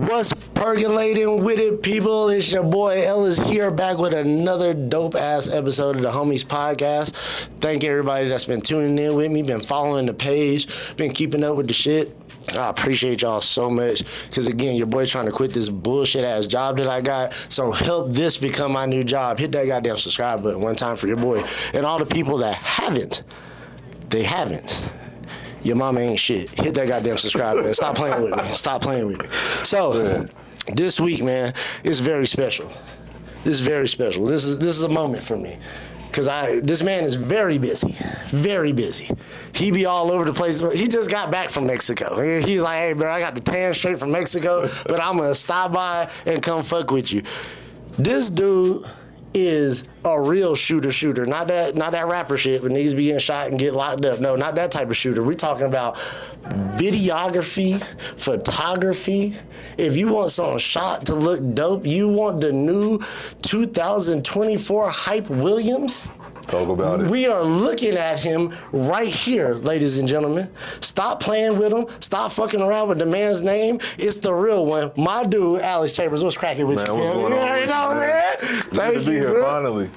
What's percolating with it, people? It's your boy Ellis here, back with another dope-ass episode of the Homies Podcast. Thank everybody that's been tuning in with me, been following the page, been keeping up with the shit. I appreciate y'all so much, because again, your boy trying to quit this bullshit-ass job that I got, so help this become my new job. Hit that goddamn subscribe button one time for your boy. And all the people that haven't, your mama ain't shit. Hit that goddamn subscribe button. Stop playing with me. Stop playing with me. So, this week, man, it's very special. This is very special. This is a moment for me. Because this man is very busy. Very busy. He be all over the place. He just got back from Mexico. He's like, hey, bro, I got the tan straight from Mexico, but I'm going to stop by and come fuck with you. This dude is a real shooter. Not that rapper shit but needs to be getting shot and get locked up. No, not that type of shooter. We're talking about videography, photography. If you want something shot to look dope, you want the new 2024 Hype Williams. Talk about it. We are looking at him right here, ladies and gentlemen. Stop playing with him. Stop fucking around with the man's name. It's the real one. My dude, Alex Chambers. What's cracking with you, man? You already know, man. Thank you, bro. Finally.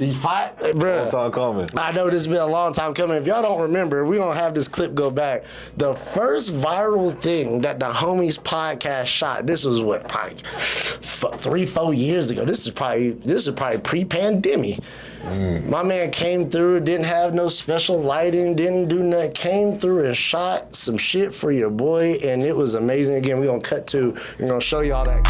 Bro. Long time coming. I know this has been a long time coming. If y'all don't remember, we're going to have this clip go back. The first viral thing that the Homies Podcast shot, this was what, probably 3-4 years ago. This is probably pre-pandemic. My man came through, didn't have no special lighting, didn't do nothing, came through and shot some shit for your boy, and it was amazing. Again, we're going to cut to, we're going to show y'all that.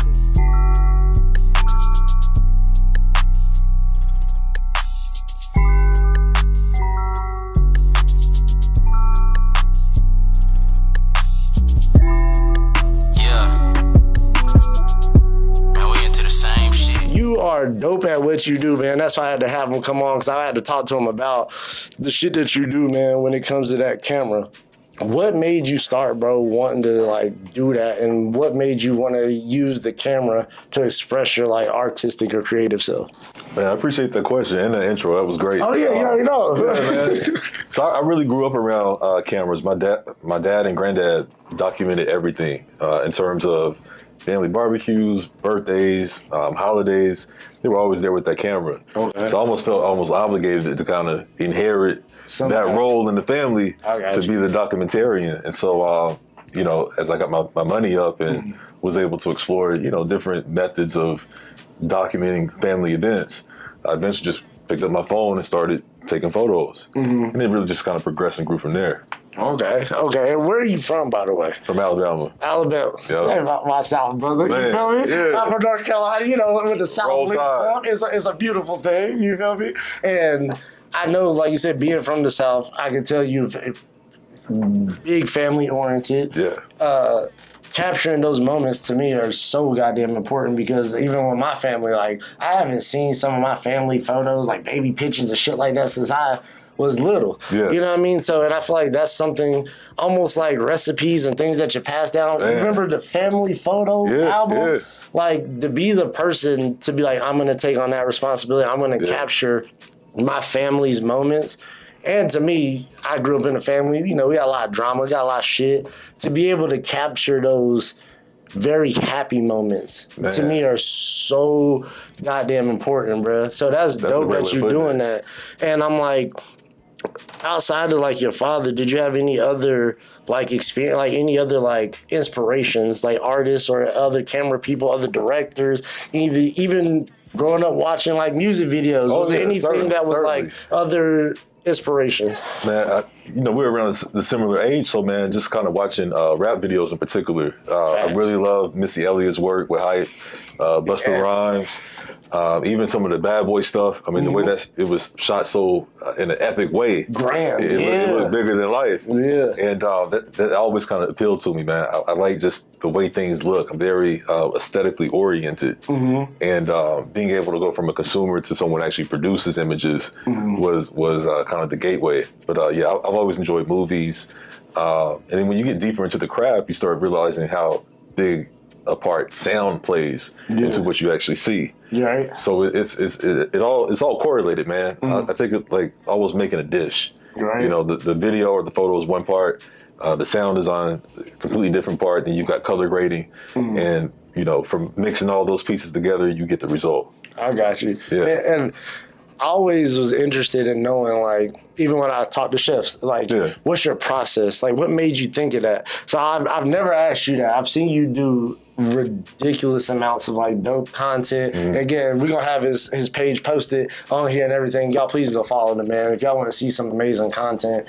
You are dope at what you do, man. That's why I had to have him come on, because I had to talk to him about the shit that you do, man, when it comes to that camera. What made you start, bro, wanting to, like, do that? And what made you want to use the camera to express your, like, artistic or creative self? Man, I appreciate that question and the intro. That was great. Oh, yeah, you already know. Yeah, man. So I really grew up around cameras. My dad and granddad documented everything in terms of family barbecues, birthdays, holidays. They were always there with that camera. Okay. So I almost felt obligated to kind of inherit that role in the family to be the documentarian. And so, as I got my money up and was able to explore, different methods of documenting family events, I eventually just picked up my phone and started taking photos. And it really just kind of progressed and grew from there. Okay. And where are you from, by the way? From Alabama. Alabama. Yep. Hey, my South, brother. Man, you feel me? yeah. I'm from North Carolina. With the South links up, it's a beautiful thing. You feel me? And I know, like you said, being from the South, I can tell you, big family oriented. Yeah. Capturing those moments to me are so goddamn important, because even with my family, like, I haven't seen some of my family photos, like baby pictures and shit like that, since I was little. Yeah. You know what I mean? So, and I feel like that's something almost like recipes and things that you pass down. Man. Remember the family photo album? Yeah. Like, to be the person to be like, I'm going to take on that responsibility. I'm going to capture my family's moments. And to me, I grew up in a family, we got a lot of drama, we got a lot of shit. To be able to capture those very happy moments, to me, are so goddamn important, bro. So that's dope that you're doing that. And I'm like, outside of, like, your father, did you have any other, like, experience, like, any other, like, inspirations, like artists or other camera people, other directors, even growing up watching, like, music videos? Was there anything that was, like, other inspirations? Man, we're around the similar age, so, man, just kind of watching rap videos in particular. I really love Missy Elliott's work with Hype, Busta Rhymes. Even some of the Bad Boy stuff. I mean, the way that it was shot so in an epic way. Grand, it looked bigger than life. Yeah. And that always kind of appealed to me, man. I like just the way things look. I'm very aesthetically oriented. And being able to go from a consumer to someone who actually produces images was kind of the gateway. But I've always enjoyed movies. And then when you get deeper into the craft, you start realizing how big a part sound plays into what you actually see. Yeah, right. So it's all correlated, man. I take it like almost making a dish. Right. The video or the photo is one part, the sound is on a completely different part. Then you've got color grading, and from mixing all those pieces together, you get the result. I got you. Yeah. And I always was interested in knowing, like, even when I talk to chefs, like, what's your process? Like, what made you think of that? So I've never asked you that. I've seen you do ridiculous amounts of, like, dope content. Again, we're going to have his page posted on here and everything. Y'all please go follow the man. If y'all want to see some amazing content,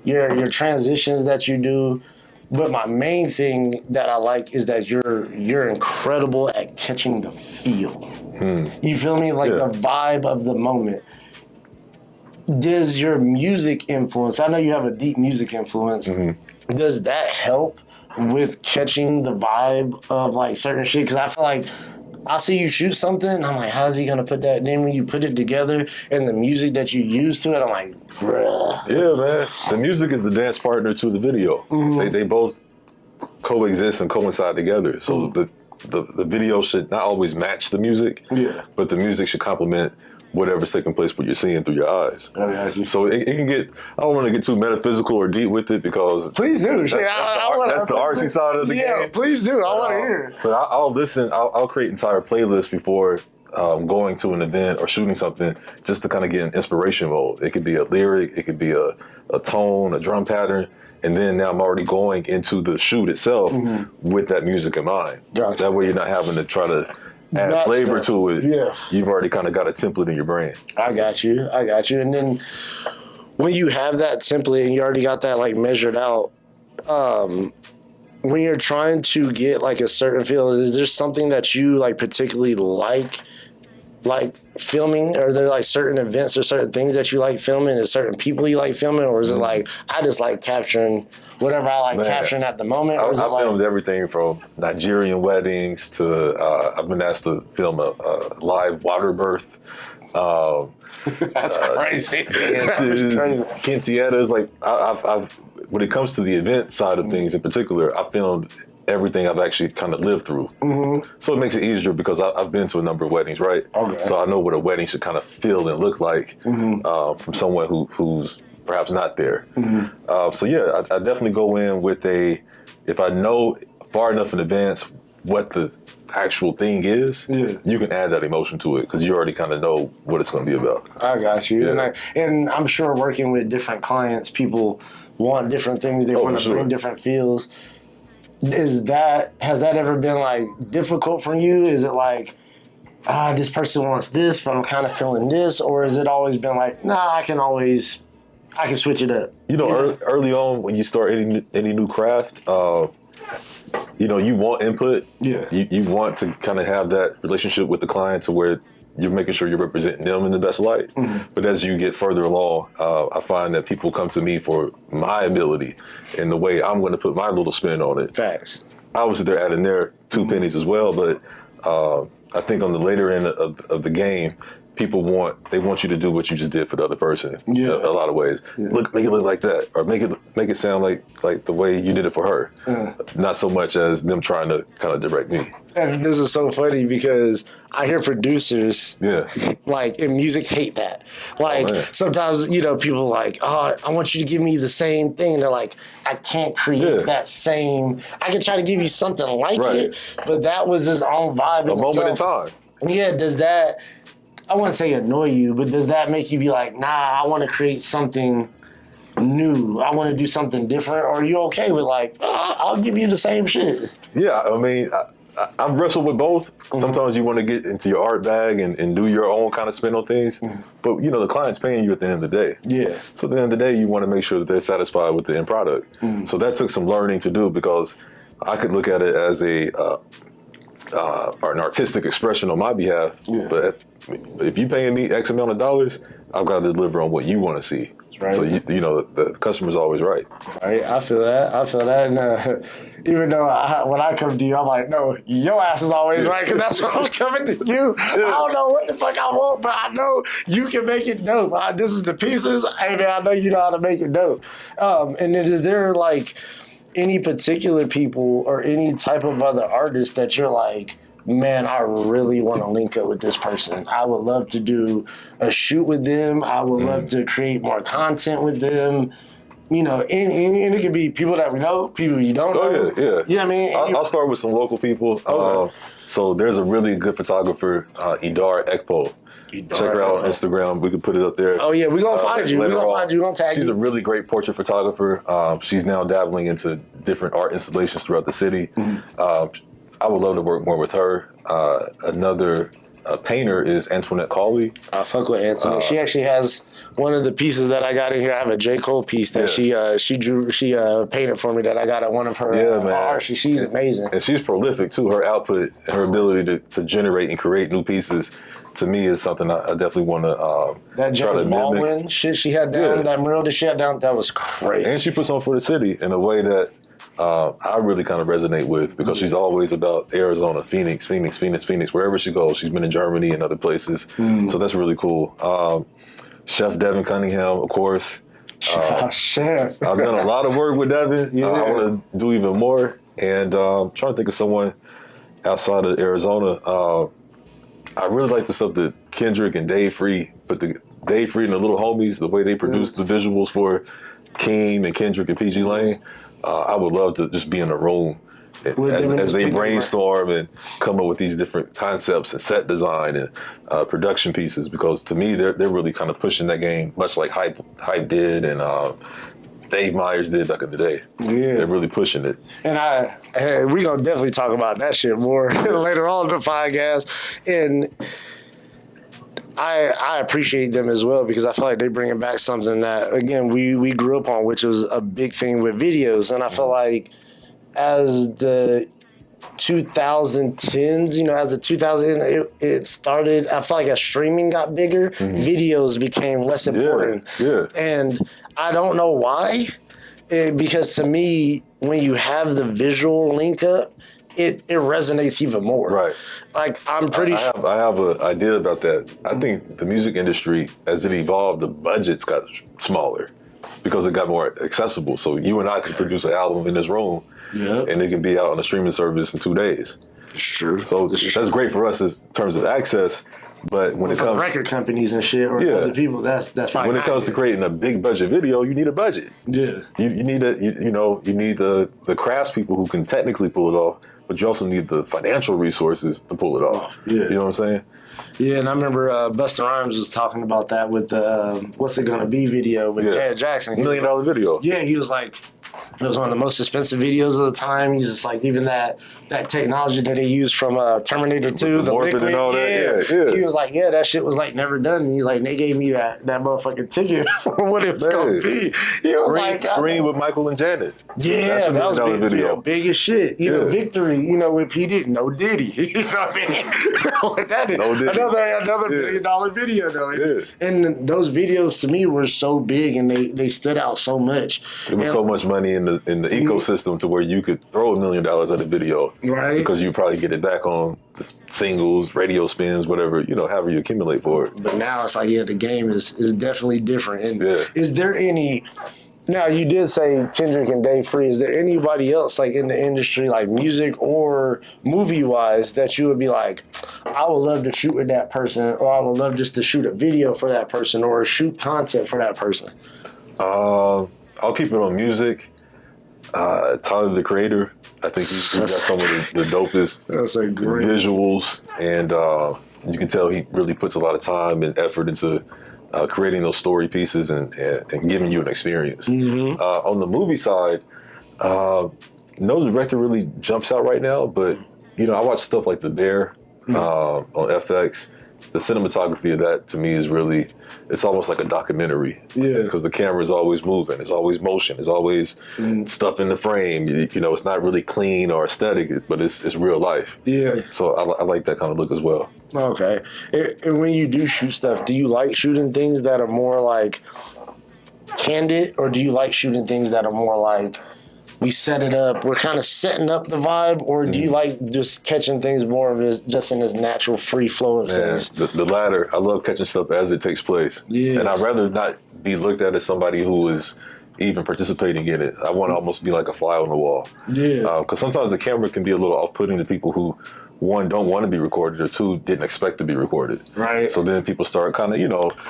your transitions that you do. But my main thing that I like is that you're incredible at catching the feel. You feel me? Like the vibe of the moment. Does your music influence, I know you have a deep music influence, does that help with catching the vibe of like certain shit? Because I feel like I'll see you shoot something, and I'm like, how's he going to put that? Then when you put it together and the music that you use to it, I'm like, bruh. Yeah, man. The music is the dance partner to the video. They both coexist and coincide together. So the video should not always match the music, but the music should complement whatever's taking place, what you're seeing through your eyes. So it can get, I don't want to get too metaphysical or deep with it because... Please do. That's the artsy side of the game. Yeah, please do. I want to hear. But I'll listen, I'll create entire playlists before going to an event or shooting something just to kind of get in inspiration mode. It could be a lyric, it could be a tone, a drum pattern. And then now I'm already going into the shoot itself with that music in mind. Gotcha. That way you're not having to try to add flavor to it. Yeah. You've already kind of got a template in your brain. I got you. And then when you have that template and you already got that like measured out, when you're trying to get like a certain feel, is there something that you like particularly like filming? Are there like certain events or certain things that you like filming? Is certain people you like filming? Or is it like, I just like capturing whatever I like capturing at the moment? Or is I filmed everything from Nigerian weddings to, I've been asked to film a live water birth. That's crazy. Quinceañeras. Like, I've when it comes to the event side of things in particular, I filmed everything I've actually kind of lived through. So it makes it easier because I've been to a number of weddings, right? Okay. So I know what a wedding should kind of feel and look like from someone who's perhaps not there. So yeah, I definitely go in with if I know far enough in advance what the actual thing is, you can add that emotion to it because you already kind of know what it's going to be about. I got you. Yeah. And I'm sure working with different clients, people want different things. They want to bring different feels. Has that ever been like difficult for you? Is it like, this person wants this, but I'm kind of feeling this? Or has it always been like, nah, I can switch it up? Early on when you start any new craft, you want input. Yeah. You want to kind of have that relationship with the client to where you're making sure you're representing them in the best light. But as you get further along, I find that people come to me for my ability and the way I'm going to put my little spin on it. Facts. Obviously, they're adding their 2 pennies as well, but I think on the later end of the game, people want you to do what you just did for the other person. Yeah. A lot of ways. Yeah. Make it look like that, or make it sound like the way you did it for her. Not so much as them trying to kind of direct me. And this is so funny because I hear producers, like in music, hate that. Like sometimes, people like, I want you to give me the same thing. And they're like, I can't create that same. I can try to give you something like it, but that was his own vibe. A moment in time. Yeah. Does that? I wouldn't say annoy you, but does that make you be like, nah, I want to create something new. I want to do something different. Or are you okay with like, I'll give you the same shit? Yeah, I mean, I wrestle with both. Sometimes you want to get into your art bag and do your own kind of spin on things. But, the client's paying you at the end of the day. Yeah. So at the end of the day, you want to make sure that they're satisfied with the end product. So that took some learning to do because I could look at it as an artistic expression on my behalf. Yeah. But if you're paying me X amount of dollars, I've got to deliver on what you want to see. Right. So, the customer's always right. Right. I feel that. And even though when I come to you, I'm like, no, your ass is always right because that's why I'm coming to you. Yeah. I don't know what the fuck I want, but I know you can make it dope. This is the pieces. Hey, man, I know you know how to make it dope. And then is there like any particular people or any type of other artist that you're like, man, I really want to link up with this person. I would love to do a shoot with them. I would love to create more content with them. you know, and it could be people that we know, people you don't know. Oh, yeah. You know what I mean? I'll start with some local people. Okay. So there's a really good photographer, Idar Ekpo. Check her out on Instagram. We can put it up there. Oh, yeah, we're going to find you. We're going to find you. We're going to tag you. She's a really great portrait photographer. She's now dabbling into different art installations throughout the city. I would love to work more with her. Another painter is Antoinette Cawley. I fuck with Antoinette. She actually has one of the pieces that I got in here. I have a J. Cole piece that she drew. She painted for me that I got at one of her art. She's amazing. And she's prolific, too. Her output, her ability to generate and create new pieces, to me, is something I definitely want to that try to James Baldwin shit she had down, that mural that she had down, that was crazy. And she puts on for the city in a way that I really kind of resonate with, because she's always about Arizona, Phoenix, wherever she goes. She's been in Germany and other places. So that's really cool. Chef Devin Cunningham, of course. Chef. I've done a lot of work with Devin. I want to do even more. And trying to think of someone outside of Arizona. I really like the stuff that Kendrick and Dave Free, but the Dave Free and the Little Homies, the way they produce the visuals for King and Kendrick and PG Lane. I would love to just be in a room as they brainstorm and come up with these different concepts and set design and production pieces, because to me, they're really kind of pushing that game, much like Hype did and Dave Myers did back in the day. Yeah. They're really pushing it. And we're going to definitely talk about that shit more later on in the podcast. And I appreciate them as well, because I feel like they're bringing back something that, again, we grew up on, which was a big thing with videos. And I feel like as the 2010s, you know, as the 2000s, it started, I feel like as streaming got bigger, videos became less important. Yeah. And I don't know why, because to me, when you have the visual link up, it resonates even more. Right. Like, I'm pretty sure. I have an idea about that. I think the music industry, as it evolved, the budgets got smaller because it got more accessible. So you and I can produce an album in this room, and it can be out on a streaming service in 2 days. It's true. So that's great for us in terms of access. But when it comes to record companies and shit, or other people, that's probably when it comes to creating a big budget video, you need a budget. Yeah. You need you need the craftspeople who can technically pull it off, but you also need the financial resources to pull it off. Yeah. You know what I'm saying? Yeah, and I remember Busta Rhymes was talking about that with the What's It Gonna Be video with Janet Jackson. $1 million video. Yeah, he was like, it was one of the most expensive videos of the time. He's just like, even that technology that they used from Terminator 2, the liquid, and all that. He was like, that shit was like never done. And he's like, they gave me that motherfucking ticket for what it was gonna be. He was like, Scream with Michael and Janet. Yeah, that was big, video. Big as shit. You know, Victory. You know, with P Diddy, no Diddy. You know what I mean? That is no Diddy. Another $1 million video though. And those videos to me were so big, and they stood out so much. There was so much money in the ecosystem to where you could throw $1 million at a video, right? Because you probably get it back on the singles, radio spins, whatever, however you accumulate for it. But now it's like, the game is definitely different. And is there any? Now, you did say Kendrick and Dave Free. Is there anybody else, like, in the industry, like music or movie-wise, that you would be like, I would love to shoot with that person, or I would love just to shoot a video for that person, or shoot content for that person? I'll keep it on music. Tyler, the Creator. I think he's got some of the dopest visuals, and you can tell he really puts a lot of time and effort into creating those story pieces and giving you an experience. On the movie side, no director really jumps out right now, but I watch stuff like The Bear on FX. The cinematography of that, to me, is really, it's almost like a documentary. Yeah. Because the camera is always moving. It's always motion. It's always stuff in the frame. It's not really clean or aesthetic, but it's real life. Yeah. So I like that kind of look as well. Okay. And when you do shoot stuff, do you like shooting things that are more like candid, or do you like shooting things that are more like, we set it up, we're kind of setting up the vibe, or do you like just catching things more of just in this natural free flow of things? The latter. I love catching stuff as it takes place. Yeah. And I'd rather not be looked at as somebody who is even participating in it. I want to almost be like a fly on the wall. Yeah. Because sometimes the camera can be a little off-putting to people who one, don't want to be recorded, or two, didn't expect to be recorded. Right. So then people start kind of,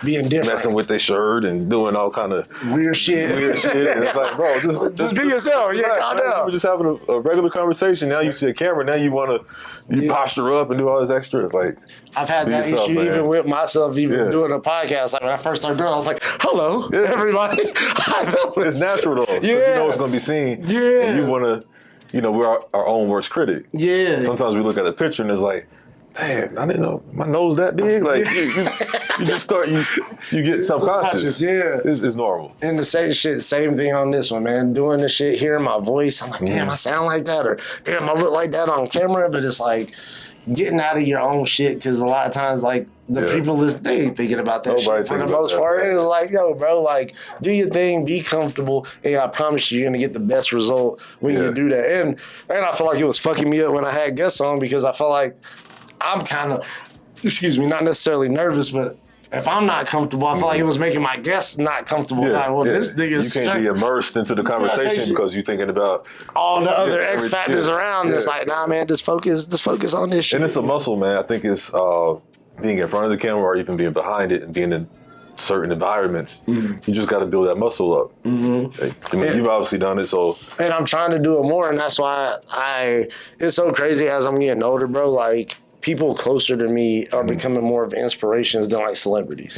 being different, messing with their shirt and doing all kind of weird shit. And it's like, bro, just be yourself. Yeah, calm down. We're just having a regular conversation. Now you see a camera. Now you want to posture up and do all this extra. Like, I've had that issue even with myself, doing a podcast. Like when I first started doing it, I was like, hello, everybody. It's natural though. Yeah. You know it's going to be seen. Yeah. And you want to, we're our own worst critic. Yeah. Sometimes we look at a picture and it's like, damn, I didn't know my nose that big. Like you just start, you get self-conscious. Yeah. It's normal. And the same thing on this one, man. Doing the shit, hearing my voice, I'm like, damn, I sound like that, or damn, I look like that on camera. But it's like getting out of your own shit, because a lot of times, like, the people they ain't thinking about that shit for the most part. It's like, yo, bro, like, do your thing, be comfortable, and I promise you're gonna get the best result when you do that. And I feel like it was fucking me up when I had guests on, because I felt like I'm kind of, not necessarily nervous, but if I'm not comfortable, I feel like it was making my guests not comfortable. This nigga's you can't be immersed into the conversation because you're thinking about all the other X factors around. It's like, nah, man, just focus on this shit. And it's a muscle, man. I think it's being in front of the camera or even being behind it and being in certain environments. You just got to build that muscle up. I mean, you've obviously done it, so. And I'm trying to do it more, and that's why it's so crazy as I'm getting older, bro. Like, people closer to me are becoming more of inspirations than like celebrities.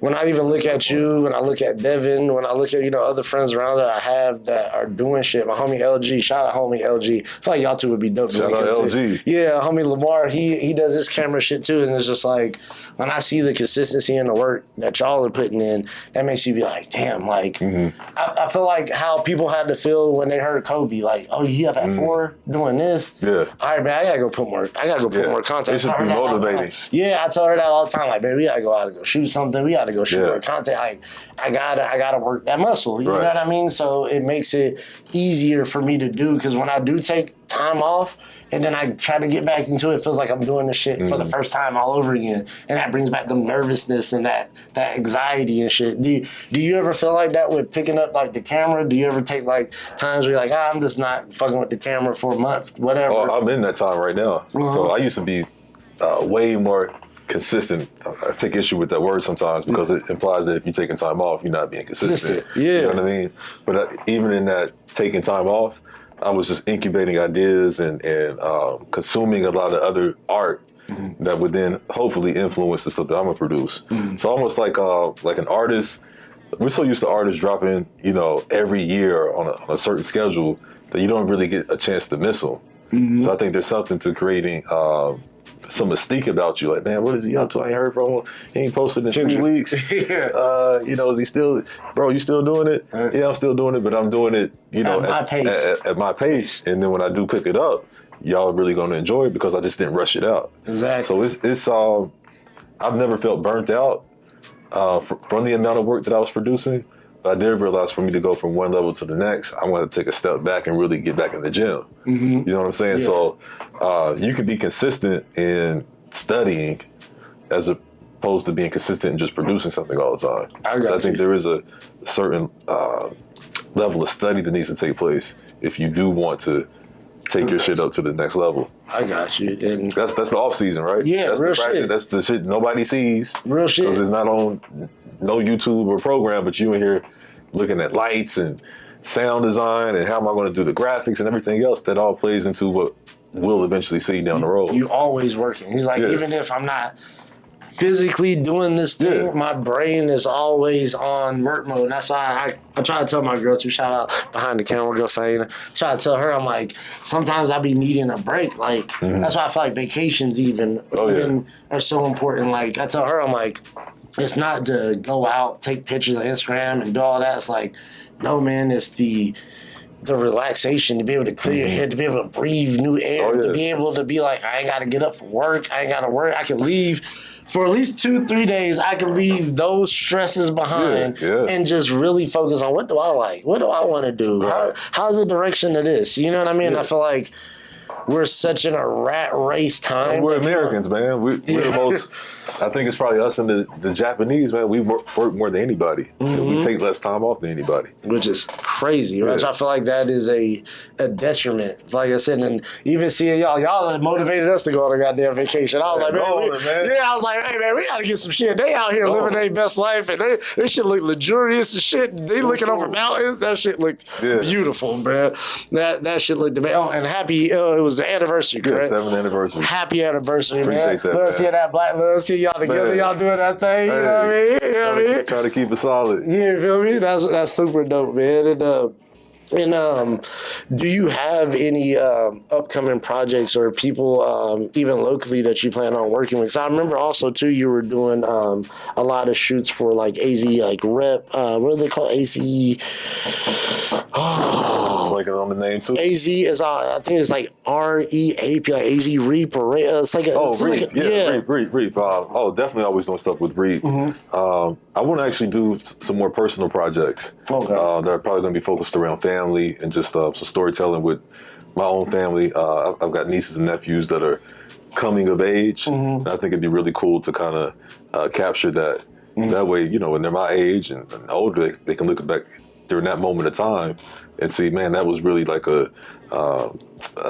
When I even look at you, when I look at Devin, when I look at, other friends around that I have that are doing shit, my homie LG, shout out homie LG. I feel like y'all two would be dope. Shout out LG. Yeah, homie Lamar, he does his camera shit too, and it's just like, when I see the consistency in the work that y'all are putting in, that makes you be like, damn, like, I feel like how people had to feel when they heard Kobe, like, oh, you up at 4 doing this? Yeah. All right, man, I gotta go put more content. It should be motivating. Yeah, I tell her that all the time. Like, man, we gotta go out and go shoot something. We gotta go shoot more content. Like, I gotta work that muscle. You know what I mean? So it makes it easier for me to do, because when I do take time off and then I try to get back into it, it feels like I'm doing the shit for the first time all over again, and that brings back the nervousness and that anxiety and shit. Do you ever feel like that with picking up like the camera? Do you ever take like times where you're like, I'm just not fucking with the camera for a month, whatever? Oh, I'm in that time right now. So I used to be way more consistent. I take issue with that word sometimes because it implies that if you're taking time off, you're not being consistent. Yeah. You know what I mean? But even in that taking time off, I was just incubating ideas and consuming a lot of other art that would then hopefully influence the stuff that I'm gonna produce. It's almost like an artist. We're so used to artists dropping, every year on a certain schedule that you don't really get a chance to miss them. So I think there's something to creating some mystique about you. Like, man, what is he up to? I ain't heard from him. He ain't posted in 3 weeks. Is he still, bro, you still doing it? Yeah, I'm still doing it, but I'm doing it, at my pace. And then when I do pick it up, y'all are really going to enjoy it because I just didn't rush it out. Exactly. So it's I've never felt burnt out from the amount of work that I was producing. But I did realize for me to go from one level to the next, I want to take a step back and really get back in the gym. You know what I'm saying? Yeah. So you can be consistent in studying as opposed to being consistent in just producing something all the time. I think there is a certain level of study that needs to take place if you do want to take your shit up to the next level. I got you. And that's the off season, right? Yeah, that's real the practice. shit. That's the shit nobody sees. Real shit. Because it's not on no YouTube or program, but you in here looking at lights and sound design and how am I going to do the graphics and everything else that all plays into what we'll eventually see down the road. You always working. He's like, even if I'm not physically doing this thing, my brain is always on work mode. And that's why I try to tell my girl to shout out behind the camera, girl saying, try to tell her, I'm like, sometimes I be needing a break. Like, that's why I feel like vacations even are so important. Like, I tell her, I'm like, it's not to go out, take pictures on Instagram and do all that. It's like, no, man, it's the relaxation, to be able to clear your head, to be able to breathe new air, to be able to be like, I ain't got to get up for work. I ain't got to work. I can leave for at least 2-3 days. I can leave those stresses behind and just really focus on what do I like? What do I want to do? How's the direction of this? You know what I mean? I feel like we're such in a rat race time. We're Americans, man. We're the most. I think it's probably us and the Japanese, man. We work more than anybody. We take less time off than anybody, which is crazy. Right? I feel like that is a detriment. Like I said, and even seeing y'all motivated us to go on a goddamn vacation. I was like, man, I was like, hey man, we gotta get some shit. They out here living their best life, and they shit look luxurious and shit. And they looking over mountains. That shit looked beautiful, bro. That shit looked amazing. Oh, and happy. It was the anniversary, correct? 7th anniversary. Happy anniversary, Appreciate man. Let's see that black. Let's see y'all together. Man. Y'all doing that thing. You know what I mean? You know what I mean? Try to keep it solid. You feel me? That's super dope, man. And do you have any upcoming projects or people even locally that you plan on working with? Because I remember also too you were doing a lot of shoots for like AZ like rep. What do they call AZ? Oh, blanking on the name too. AZ is I think it's like REAP, like AZ Reap or it's like a Reap. Definitely always doing stuff with Reap. I want to actually do some more personal projects. Okay. That are probably going to be focused around family and just some storytelling with my own family. I've got nieces and nephews that are coming of age, and I think it'd be really cool to kind of capture that. That way, when they're my age and older, they can look back during that moment of time and see, man, that was really like a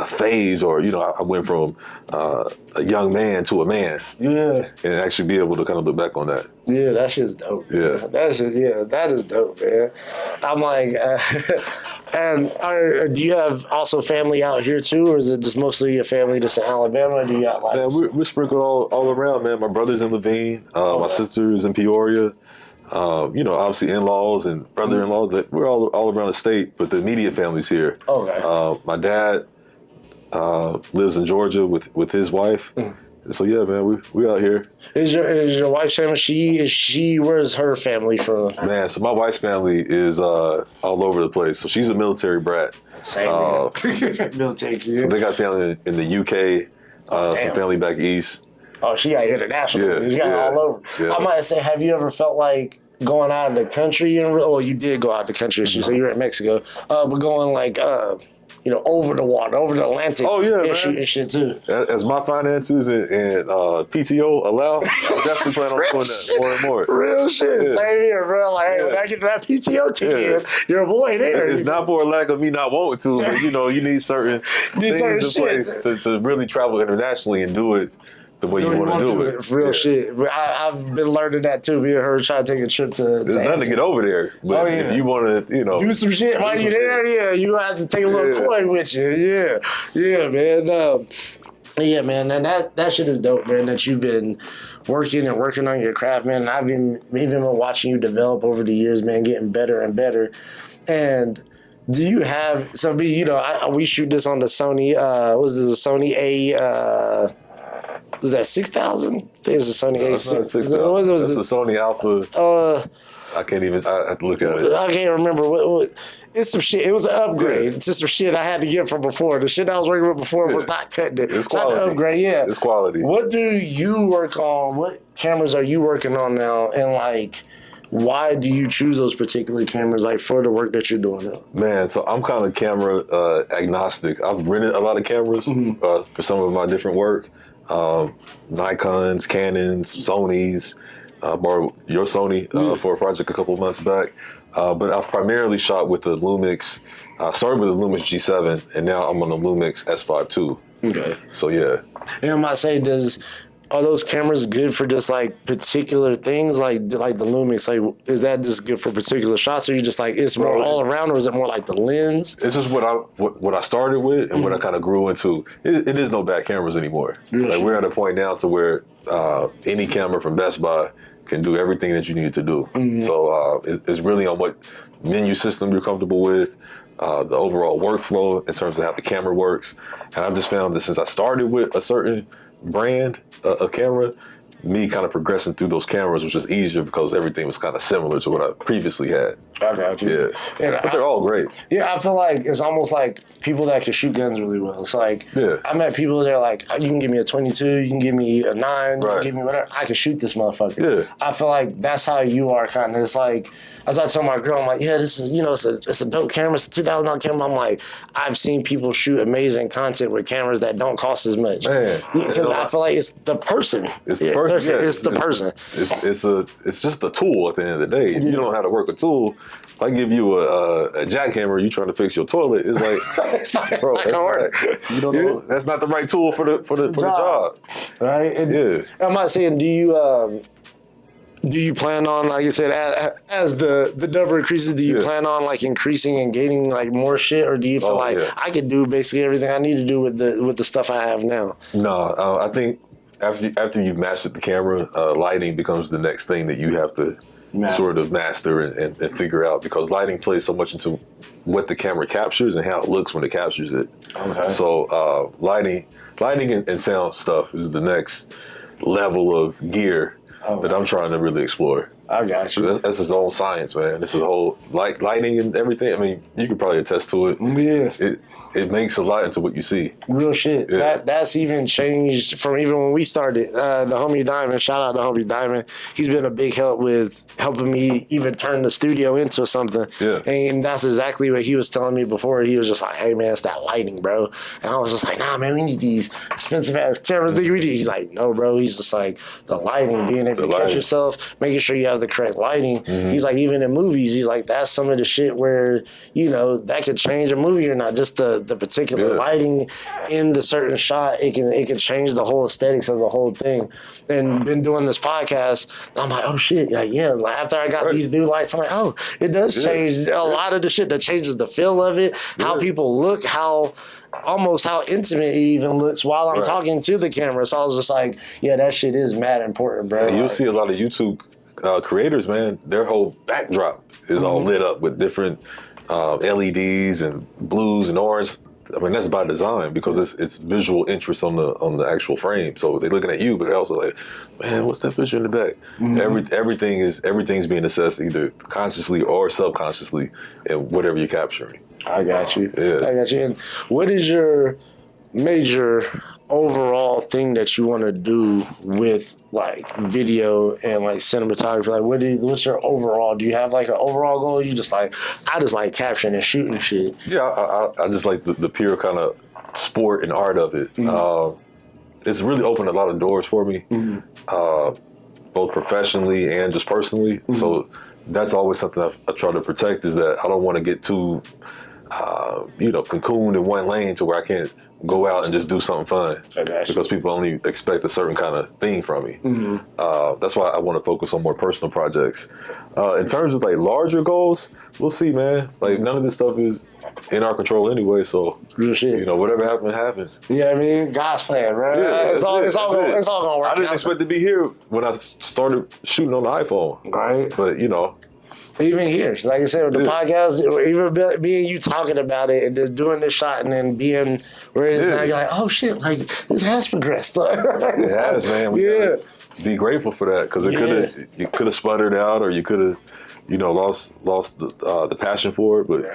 phase, or I went from a young man to a man. Yeah, and actually be able to kind of look back on that. Yeah, that shit's dope. Yeah, that is dope, man. I'm like, and do you have also family out here too, or is it just mostly your family just in Alabama? Do you got like? Man, we're sprinkled all around, man. My brother's in Levine. My sister is in Peoria. Obviously in-laws and brother-in-laws, we're all around the state, but the immediate family's here. Okay. My dad lives in Georgia with his wife. So yeah, man, we out here. Is your wife's family? Where's her family from? Man, so my wife's family is all over the place. So she's a military brat. Same military kid. So they got family in the UK, some family back east. Oh, she got international. She got all over. Yeah. I might say, have you ever felt like going out of the country? Well, you did go out of the country. So you were in Mexico, but going like, over the water, over the Atlantic. Oh yeah, and shit too. As my finances and PTO allow, I'm definitely planning on doing that more and more. Real shit. Yeah. Same here, bro. Like, hey, when I get that PTO kick in, you're a boy there. It's not for a lack of me not wanting to, but you need certain things in place to really travel internationally and do it the way you want to do it. Real shit. I've been learning that too. Me and her trying to take a trip to. There's nothing to get over there. But if you want to, do some shit while you're there, you have to take a little coin with you. Yeah, man. Yeah, man, and that shit is dope, man, that you've been working on your craft, man. And I've even been watching you develop over the years, man, getting better and better. And do you have, we shoot this on the Sony, was this a Sony A, was that 6000? I think it's a Sony A6. That's the Sony Alpha. I can't even, I have to look at it. I can't remember. It's some shit. It was an upgrade. It's just some shit I had to get from before. The shit I was working with before was not cutting it. It's quality. Not an upgrade, yeah. It's quality. What do you work on? What cameras are you working on now? And like, why do you choose those particular cameras, like, for the work that you're doing now? Man, so I'm kind of camera agnostic. I've rented a lot of cameras for some of my different work. Nikons, Canons, Sonys. I borrowed your Sony for a project a couple of months back. But I've primarily shot with the Lumix. I started with the Lumix G7, and now I'm on the Lumix S5 II. Okay. So, yeah. And I might say, are those cameras good for just, like, particular things? Like the Lumix, like, is that just good for particular shots? Or are you just, like, it's more all around, or is it more like the lens? It's just what I started with and what I kind of grew into. It is no bad cameras anymore. Like, we're at a point now to where any camera from Best Buy can do everything that you need to do. So it's really on what menu system you're comfortable with, the overall workflow in terms of how the camera works. And I've just found that since I started with a certain brand of camera, me kind of progressing through those cameras was just easier because everything was kind of similar to what I previously had. I got you. Yeah, but they're all great. Yeah, I feel like it's almost like people that can shoot guns really well. It's like, I met people that are like, you can give me a 22, you can give me a 9, you can give me whatever. I can shoot this motherfucker. Yeah. I feel like that's how you are kind of. It's like, as I tell my girl, I'm like, yeah, this is, it's a dope camera. It's a $2,000 camera. I'm like, I've seen people shoot amazing content with cameras that don't cost as much. Man. Because I feel like it's the person. It's the person. It's the person. It's just a tool at the end of the day. If you don't know how to work a tool, if I give you a jackhammer, you trying to fix your toilet, it's like, it's not gonna work. You don't know. That's not the right tool for the job. Right? And I'm not saying, do you plan on, like you said, as the number increases, do you plan on like increasing and gaining like more shit, or do you feel I could do basically everything I need to do with the stuff I have now? No, I think after you've mastered the camera, lighting becomes the next thing that you have to sort of master and figure out, because lighting plays so much into what the camera captures and how it looks when it captures it. Okay. So lighting and sound stuff is the next level of gear that I'm trying to really explore. I got you. That's his own science, man. This is whole lighting and everything. I mean, you could probably attest to it. Yeah. It makes a lot into what you see. Real shit. Yeah. That's even changed from even when we started. The homie Diamond, shout out to homie Diamond. He's been a big help with helping me even turn the studio into something. Yeah. And that's exactly what he was telling me before. He was just like, hey, man, it's that lighting, bro. And I was just like, nah, man, we need these expensive-ass cameras. He's like, no, bro. He's just like, the lighting, being able to catch yourself, making sure you have the correct lighting. Mm-hmm. He's like, even in movies, he's like, that's some of the shit where, that could change a movie or not. Just the particular lighting in the certain shot, it can change the whole aesthetics of the whole thing. And been doing this podcast, I'm like, oh shit, like after I got these new lights, I'm like, oh, it does change a lot of the shit that changes the feel of it, how people look, how intimate it even looks while I'm talking to the camera. So I was just like, that shit is mad important, bro. And you'll see a lot of YouTube creators, man, their whole backdrop is all lit up with different LEDs and blues and orange. I mean, that's by design because it's visual interest on the actual frame. So they're looking at you, but they're also like, man, what's that picture in the back? Mm-hmm. Everything's being assessed either consciously or subconsciously in whatever you're capturing. I got you. Yeah. I got you. And what is your major overall thing that you want to do with like video and like cinematography? Like, what's your overall? Do you have like an overall goal? You just like, I just like capturing and shooting shit. Yeah, I just like the pure kind of sport and art of it. Mm-hmm. It's really opened a lot of doors for me, both professionally and just personally. Mm-hmm. So that's always something I try to protect, is that I don't want to get too, cocooned in one lane to where I can't go out and just do something fun, because people only expect a certain kind of thing from me. Mm-hmm. That's why I want to focus on more personal projects. In terms of like larger goals, we'll see, man. Like none of this stuff is in our control anyway, so real shit. Whatever happens. Yeah, I mean, God's plan, bro. Yeah, it's all gonna work. I didn't expect to be here when I started shooting on the iPhone, right? But even here, like I said, with the podcast, even me and you talking about it and just doing this shot and then being where it is now, you're like, oh shit, like this has progressed. It has, man. We gotta be grateful for that, because you could have sputtered out, or you could have, lost the passion for it. But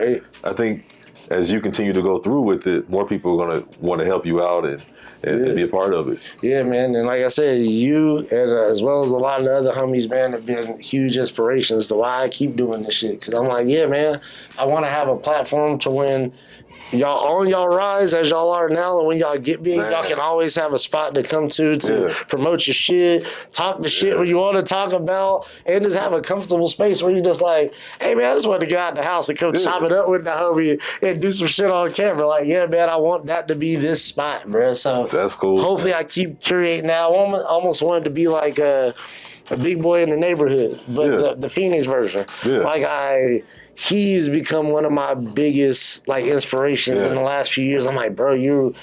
I think as you continue to go through with it, more people are gonna want to help you out and be a part of it. Yeah, man. And like I said, you and as well as a lot of the other homies, man, have been huge inspirations to why I keep doing this shit. Because I'm like, yeah, man, I want to have a platform to when y'all on y'all rise as y'all are now, and when y'all get big, y'all can always have a spot to come to promote your shit, talk the shit where you want to talk about, and just have a comfortable space where you just like, hey man, I just want to go out in the house and come chop it up with the homie and do some shit on camera. Like, yeah, man, I want that to be this spot, bro. So that's cool. Hopefully I keep curating now. I almost wanted to be like a big boy in the neighborhood, but the Phoenix version. Yeah. He's become one of my biggest like inspirations in the last few years. I'm like, bro, you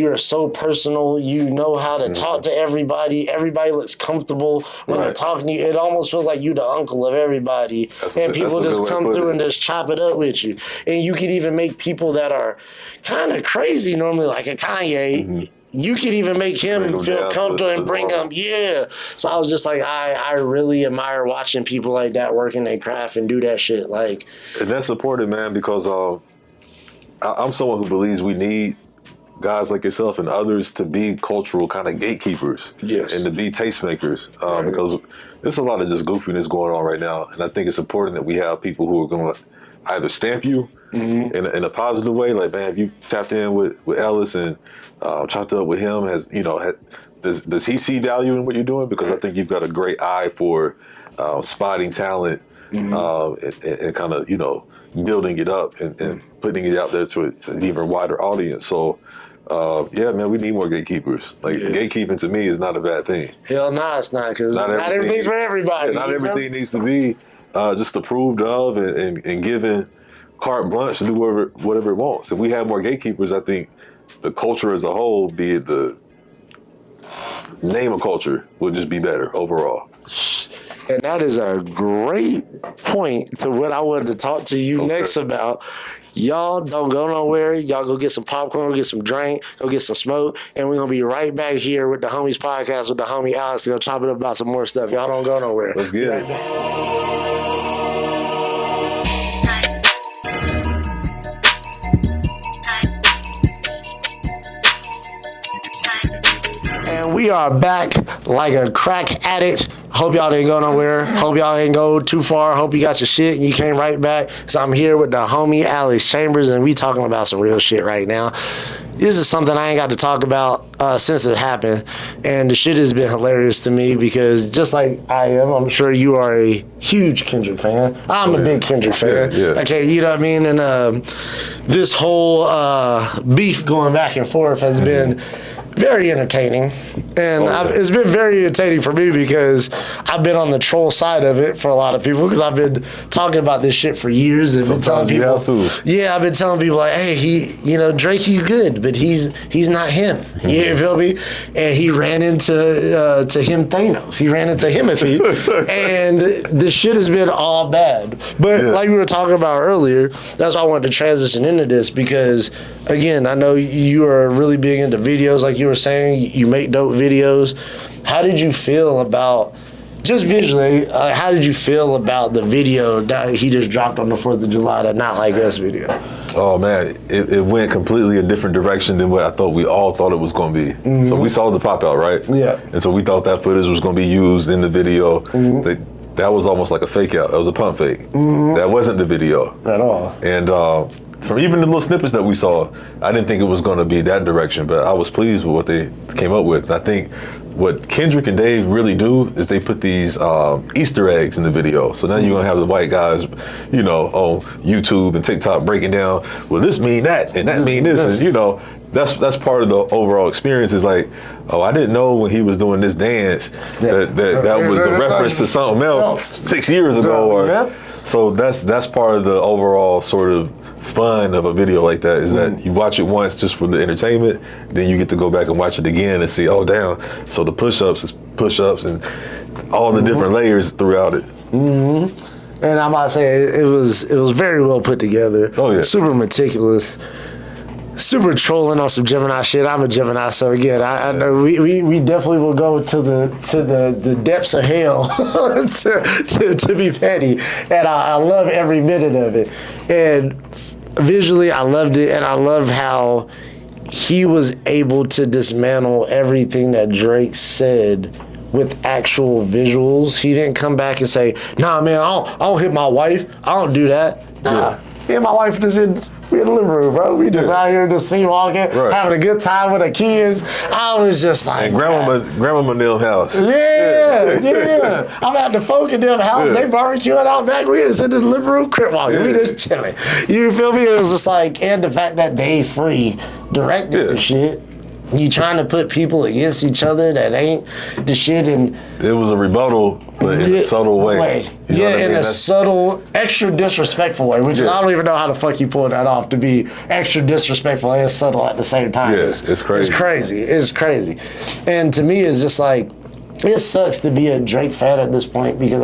are so personal. You know how to talk to everybody. Everybody looks comfortable when they're talking to you. It almost feels like you the uncle of everybody. And people just come through and just chop it up with you. And you can even make people that are kind of crazy normally, like a Kanye, you could even make him feel comfortable and bring him, So I was just like, I really admire watching people like that working their craft and do that shit. Like, and that's important, man, because I'm someone who believes we need guys like yourself and others to be cultural kind of gatekeepers, and to be tastemakers, because there's a lot of just goofiness going on right now, and I think it's important that we have people who are going to either stamp you in a positive way, like, man, if you tapped in with Ellis and chopped up with him, does he see value in what you're doing? Because I think you've got a great eye for spotting talent and kind of, building it up and putting it out there to an even wider audience. So, man, we need more gatekeepers. Like, gatekeeping to me is not a bad thing. Hell no, it's not, because not everything's for everybody. Not everything needs to be just approved of and given carte blanche to do whatever it wants. If we have more gatekeepers, I think the culture as a whole, be it the name of culture, would just be better overall. And that is a great point to what I wanted to talk to you next about. Y'all don't go nowhere. Y'all go get some popcorn, go get some drink, go get some smoke, and we're going to be right back here with the Homies Podcast with the homie Alex to go chop it up about some more stuff. Y'all don't go nowhere. Let's get it. And we are back like a crack addict. Hope y'all didn't go nowhere. Hope y'all didn't go too far. Hope you got your shit and you came right back. So I'm here with the homie Alex Chambers, and we talking about some real shit right now. This is something I ain't got to talk about since it happened, and the shit has been hilarious to me because just like I am, I'm sure you are a huge Kendrick fan. I'm a big Kendrick fan. Okay, you know what I mean? And this whole beef going back and forth has been very entertaining, and it's been very entertaining for me because I've been on the troll side of it for a lot of people because I've been talking about this shit for years and been telling people. I've been telling people like, hey, Drake, he's good, but he's not him. You feel me? And he ran into him Thanos. He ran into Himothy, and this shit has been all bad. But like we were talking about earlier, that's why I wanted to transition into this because, again, I know you are really big into videos, like you were saying, you make dope videos. How did you feel about, just visually, how did you feel about the video that he just dropped on the 4th of July, that Not Like Us video? Oh, man, it went completely a different direction than what I thought we all thought it was going to be. So we saw the pop out, right? Yeah. And so we thought that footage was going to be used in the video. That was almost like a fake out. That was a pump fake. That wasn't the video. At all. And from even the little snippets that we saw, I didn't think it was going to be that direction, but I was pleased with what they came up with. And I think what Kendrick and Dave really do is they put these Easter eggs in the video. So now you're going to have the white guys, on YouTube and TikTok breaking down, well, this mean that, and that mean this. And, that's part of the overall experience is like, oh, I didn't know when he was doing this dance that was a reference to something else 6 years ago. So that's part of the overall sort of fun of a video like that is that you watch it once just for the entertainment, then you get to go back and watch it again and see, oh damn, so the push-ups is push-ups and all the different layers throughout it. And I'm about to say it was very well put together. Oh yeah, super meticulous, super trolling on some Gemini shit. I'm a Gemini, so again, I know we definitely will go to the depths of hell to be petty, and I love every minute of it. And visually, I loved it, and I love how he was able to dismantle everything that Drake said with actual visuals. He didn't come back and say, nah, man, I don't hit my wife. I don't do that. Nah, me and my wife just in the living room, bro. We just out here just sea walking, having a good time with our kids. I was just like, and grandma Neil house. Yeah. I'm at the folk in them house. They barbecuing out back. We just in the living room, crib walking. We just chilling. You feel me? It was just like, and the fact that Dave Free directed the shit. You trying to put people against each other that ain't the shit, and it was a rebuttal, but in a subtle way. In a subtle, extra disrespectful way, which I don't even know how the fuck you pulled that off to be extra disrespectful and subtle at the same time. Yeah, it's crazy. It's crazy. And to me, it's just like, it sucks to be a Drake fan at this point because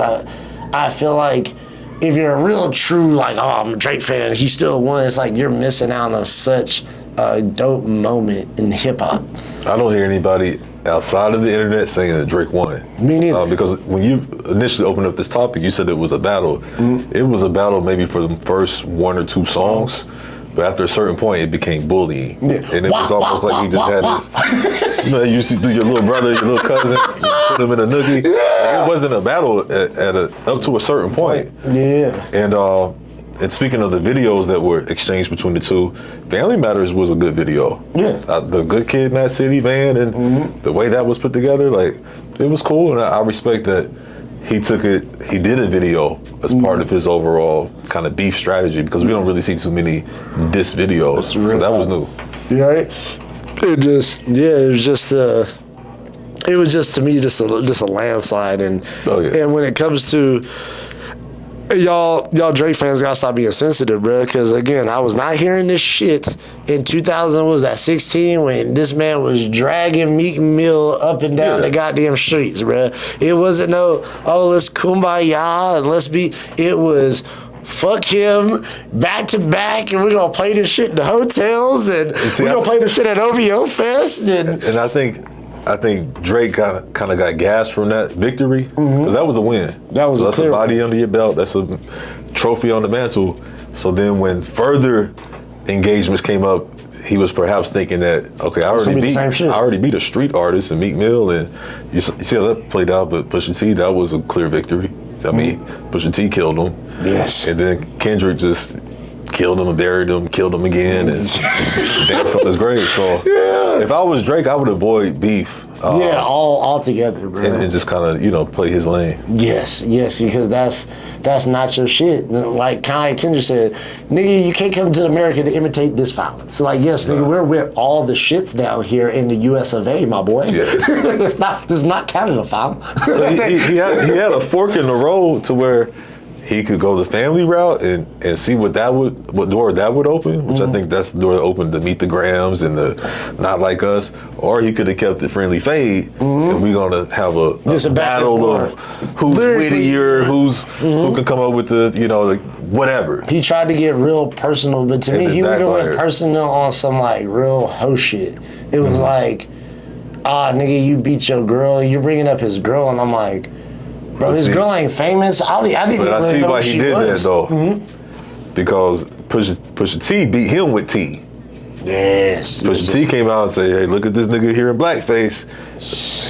I feel like if you're a real true, like, oh, I'm a Drake fan, he still won, it's like you're missing out on such a dope moment in hip hop. I don't hear anybody outside of the internet saying that Drake won. Me neither. Because when you initially opened up this topic, you said it was a battle. It was a battle maybe for the first one or two songs, but after a certain point, it became bullying. Yeah. And it was almost like he just had this, you used to do your little brother, your little cousin, you put him in a noogie. Like, it wasn't a battle up to a certain point. Yeah. And speaking of the videos that were exchanged between the two, Family Matters was a good video. Yeah. The Good Kid, Mad City van, and the way that was put together, like, it was cool. And I respect that he did a video as part of his overall kind of beef strategy, because we don't really see too many diss videos. So that was new. You right? It was just to me just a landslide. And and when it comes to y'all Drake fans gotta stop being sensitive, bro. Because again, I was not hearing this shit in 2016 when this man was dragging Meek Mill up and down the goddamn streets, bro. It wasn't let's kumbaya and let's be. It was fuck him back to back, and we're gonna play this shit in the hotels, and we're gonna play this shit at OVO Fest, and I think Drake kind of got gassed from that victory, because that was a win. That's a body under your belt. That's a trophy on the mantle. So then when further engagements came up, he was perhaps thinking that, okay, I already beat a street artist in Meek Mill, and you see how that played out. But Pusha T, that was a clear victory. I mean, Pusha T killed him. Yes. And then Kendrick just killed him and buried him, killed him again, and danced on his grave. So if I was Drake, I would avoid beef. All together, bro. And just kind of, play his lane. Yes, because that's not your shit. Like Kendrick said, nigga, you can't come to America to imitate this violence. Like, yes, nigga, we're with all the shits down here in the US of A, my boy. Yeah. This is not Canada, fam. he had a fork in the road to where he could go the family route and see what door that would open, which I think that's the door that opened to Meet the Grams and the Not Like Us, or he could have kept it Friendly Fade, and we're gonna have a battle of who's wittier, who can come up with the whatever. He tried to get real personal, but to me, he even went personal on some like real hoe shit. It was like, nigga, you beat your girl, you're bringing up his girl, and I'm like, bro, his girl ain't famous. I didn't even really know who she was. But I see why he did that, though. Because Pusha T beat him with T. Yes. Pusha T came out and said, hey, look at this nigga here in blackface.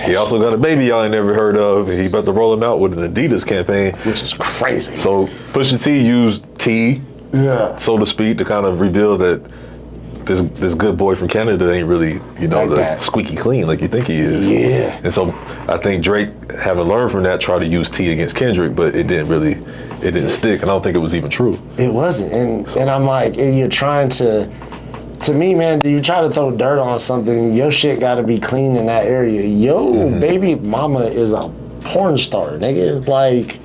He also got a baby y'all ain't never heard of, and he about to roll him out with an Adidas campaign. Which is crazy. So Pusha T used T, so to speak, to kind of reveal that this good boy from Canada ain't really, the squeaky clean like you think he is. Yeah. And so I think Drake, having learned from that, tried to use T against Kendrick, but it didn't stick, and I don't think it was even true. It wasn't. And I'm like, you're trying to me, man, you try to throw dirt on something, your shit gotta be clean in that area. Baby mama is a porn star, nigga. Like,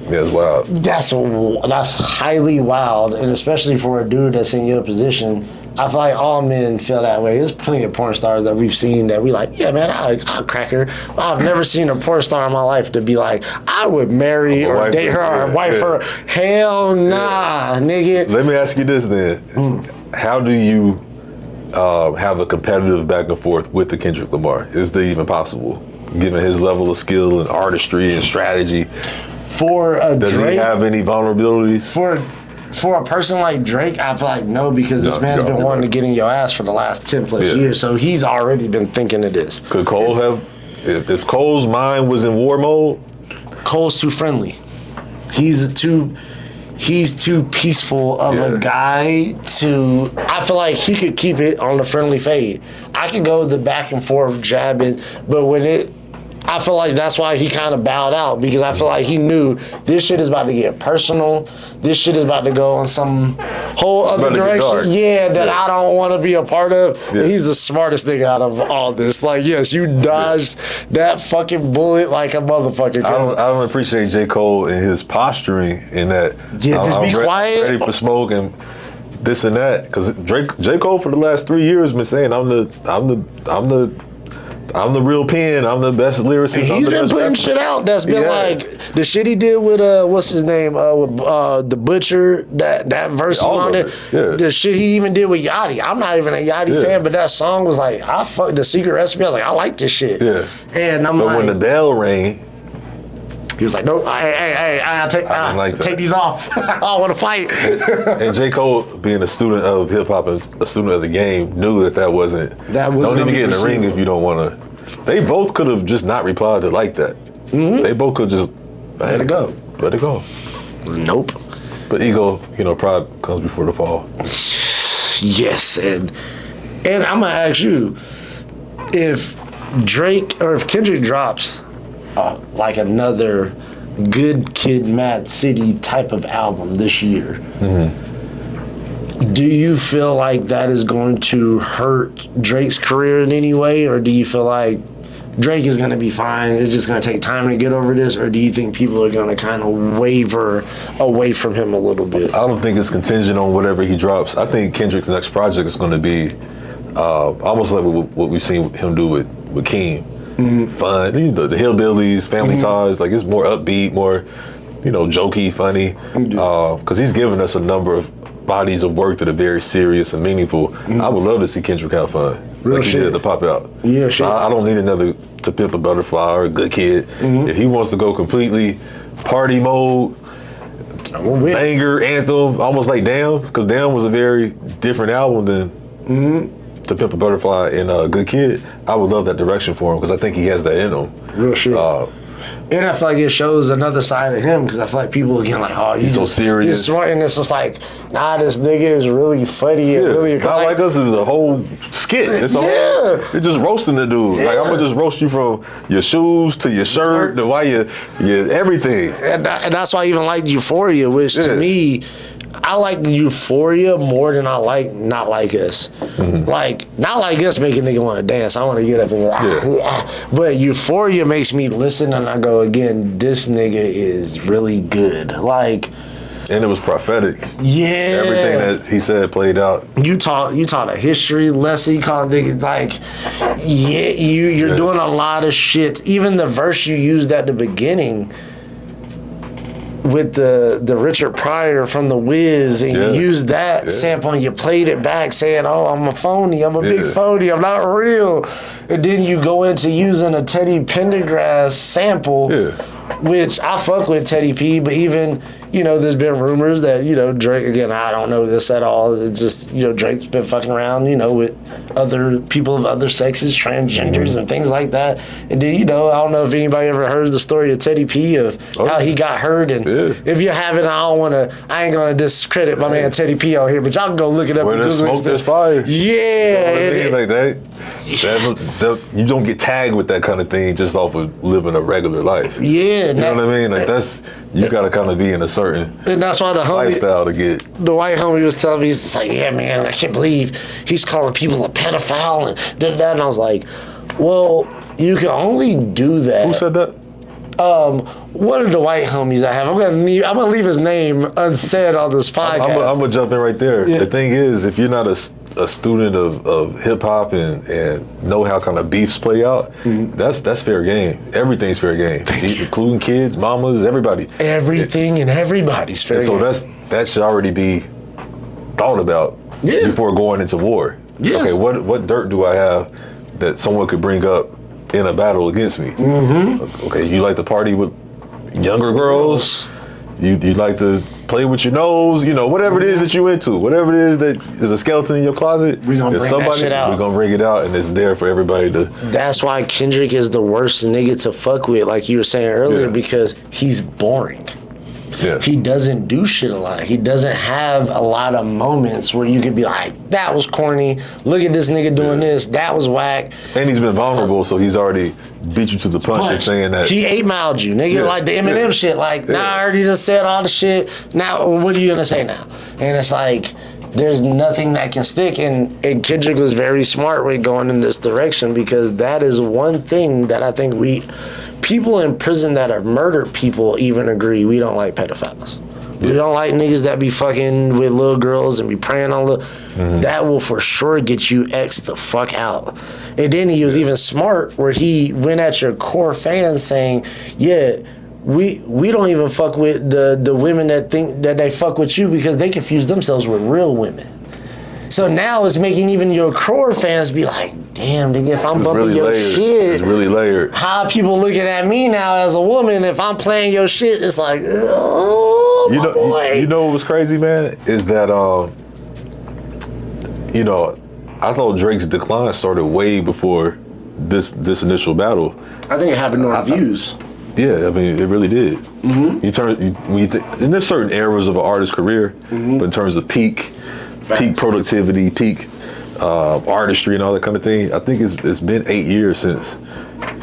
yeah, it's wild. That's highly wild, and especially for a dude that's in your position. I feel like all men feel that way. There's plenty of porn stars that we've seen that we like, yeah, man, I'll crack her. I've never seen a porn star in my life to be like, I would marry or date her or wife her. Hell nah, nigga. Let me ask you this then. How do you have a competitive back and forth with the Kendrick Lamar? Is that even possible, given his level of skill and artistry and strategy? Does he have any vulnerabilities? For a person like Drake, I feel like no, because this man's been wanting to get in your ass for the last 10 plus years, so he's already been thinking of this. Could Cole have, if Cole's mind was in war mode? Cole's too friendly. He's too peaceful of a guy to, I feel like he could keep it on the friendly fade. I could go the back and forth jabbing, but I feel like that's why he kind of bowed out, because I feel like he knew this shit is about to get personal. This shit is about to go in some whole other direction. I don't want to be a part of. Yeah. He's the smartest thing out of all this. Like, yes, you dodged that fucking bullet like a motherfucker. I don't appreciate J. Cole and his posturing in that. Yeah, just be quiet. Ready for smoke and this and that. Because J. Cole for the last 3 years been saying I'm the I'm the real pen. I'm the best lyricist. He's been putting shit out that's been like the shit he did with what's his name with the Butcher, that verse on it. Yeah. The shit he even did with Yachty. I'm not even a Yachty fan, but that song was like I fucked the Secret Recipe. I was like I like this shit. Yeah. And I'm but like, when the bell rang, he was like, nope, take these off. I want to fight. And J. Cole, being a student of hip hop and a student of the game, knew that wasn't. Don't even get in the ring if you don't want to. They both could have just not replied to like that. Mm-hmm. They both could just let it go. Let it go. Nope. But ego, pride comes before the fall. Yes, and I'm gonna ask you, if Drake or if Kendrick drops like another Good Kid, Mad City type of album this year, do you feel like that is going to hurt Drake's career in any way, or do you feel like Drake is going to be fine, it's just going to take time to get over this, or do you think people are going to kind of waver away from him a little bit? I don't think it's contingent on whatever he drops. I think Kendrick's next project is going to be almost like what we've seen him do with Keem. Fun, the Hillbillies, Family Ties, like it's more upbeat, more, jokey, funny, because he's given us a number of bodies of work that are very serious and meaningful. I would love to see Kendrick have fun, like he did the Pop Out. Yeah, shit. I don't need another To Pimp a Butterfly or a Good Kid. If he wants to go completely party mode, banger, anthem, almost like Damn, because Damn was a very different album than To Pimp a Butterfly and Good Kid. I would love that direction for him because I think he has that in him. Real shit. And I feel like it shows another side of him because I feel like people again like, oh, he's so serious. He's smart, and it's just like, nah, this nigga is really funny and really. Not like us is a whole skit. It's you're just roasting the dude. Yeah. Like I'm gonna just roast you from your shoes to your shirt to why you everything. And that's why I even like Euphoria, which to me, I like Euphoria more than I like Not Like Us. Like, Not Like Us make a nigga want to dance. I want to get up and go, But Euphoria makes me listen and I go, again, this nigga is really good. Like, and it was prophetic. Yeah. Everything that he said played out. You taught a history lesson. You called niggas like, you're doing a lot of shit. Even the verse you used at the beginning with the Richard Pryor from The Wiz, and you used that sample and you played it back saying, oh, I'm a phony, I'm a big phony, I'm not real. And then you go into using a Teddy Pendergrass sample, which I fuck with Teddy P, but even, there's been rumors that, Drake, again, I don't know this at all. It's just, Drake's been fucking around, with other people of other sexes, transgenders and things like that. And then, I don't know if anybody ever heard the story of Teddy P of how he got hurt. And if you haven't, I ain't going to discredit my man Teddy P out here, but y'all can go look it up. Where there's smoke, there's fire. Yeah. Like that, you don't get tagged with that kind of thing just off of living a regular life. Yeah. You know what I mean? Like you got to kind of be in a certain and that's why the lifestyle to get. The white homie was telling me, he's like, yeah, man, I can't believe he's calling people a pedophile and did that. And I was like, well, you can only do that. Who said that? One of the white homies I have. I'm gonna leave his name unsaid on this podcast. I'm gonna jump in right there. Yeah. The thing is, if you're not a student of hip hop and know how kind of beefs play out, that's fair game. Everything's fair game, including kids, mamas, everybody. Everything and everybody's fair game. So that should already be thought about before going into war. Yes. Okay, what dirt do I have that someone could bring up in a battle against me? Okay, you like to party with younger girls? You like to play with your nose? Whatever it is that you into, whatever it is that is a skeleton in your closet, we're gonna bring that shit out. We're gonna bring it out, and it's there for everybody to. That's why Kendrick is the worst nigga to fuck with, like you were saying earlier, because he's boring. Yeah. He doesn't do shit a lot. He doesn't have a lot of moments where you could be like, that was corny. Look at this nigga doing this. That was whack. And he's been vulnerable, so he's already beat you to the punch and saying that. He 8-miled you, nigga, like the Eminem shit. Like, I already just said all the shit. Now, what are you going to say now? And it's like, there's nothing that can stick. And Kendrick was very smart with going in this direction because that is one thing that I think people in prison that have murdered people even agree we don't like pedophiles. We don't like niggas that be fucking with little girls and be praying on little. That will for sure get you X the fuck out. And then he was even smart where he went at your core fans saying, yeah, we don't even fuck with the women that think that they fuck with you because they confuse themselves with real women. So now it's making even your core fans be like, damn, nigga, if I'm bumping your shit, it's really layered. How people looking at me now as a woman, if I'm playing your shit, it's like, oh, my boy. You know what was crazy, man? Is that, you know, I thought Drake's decline started way before this initial battle. I think it happened on views. Yeah, I mean, it really did. And there's certain eras of an artist's career, but in terms of peak productivity, peak artistry and all that kind of thing, I think it's been 8 years since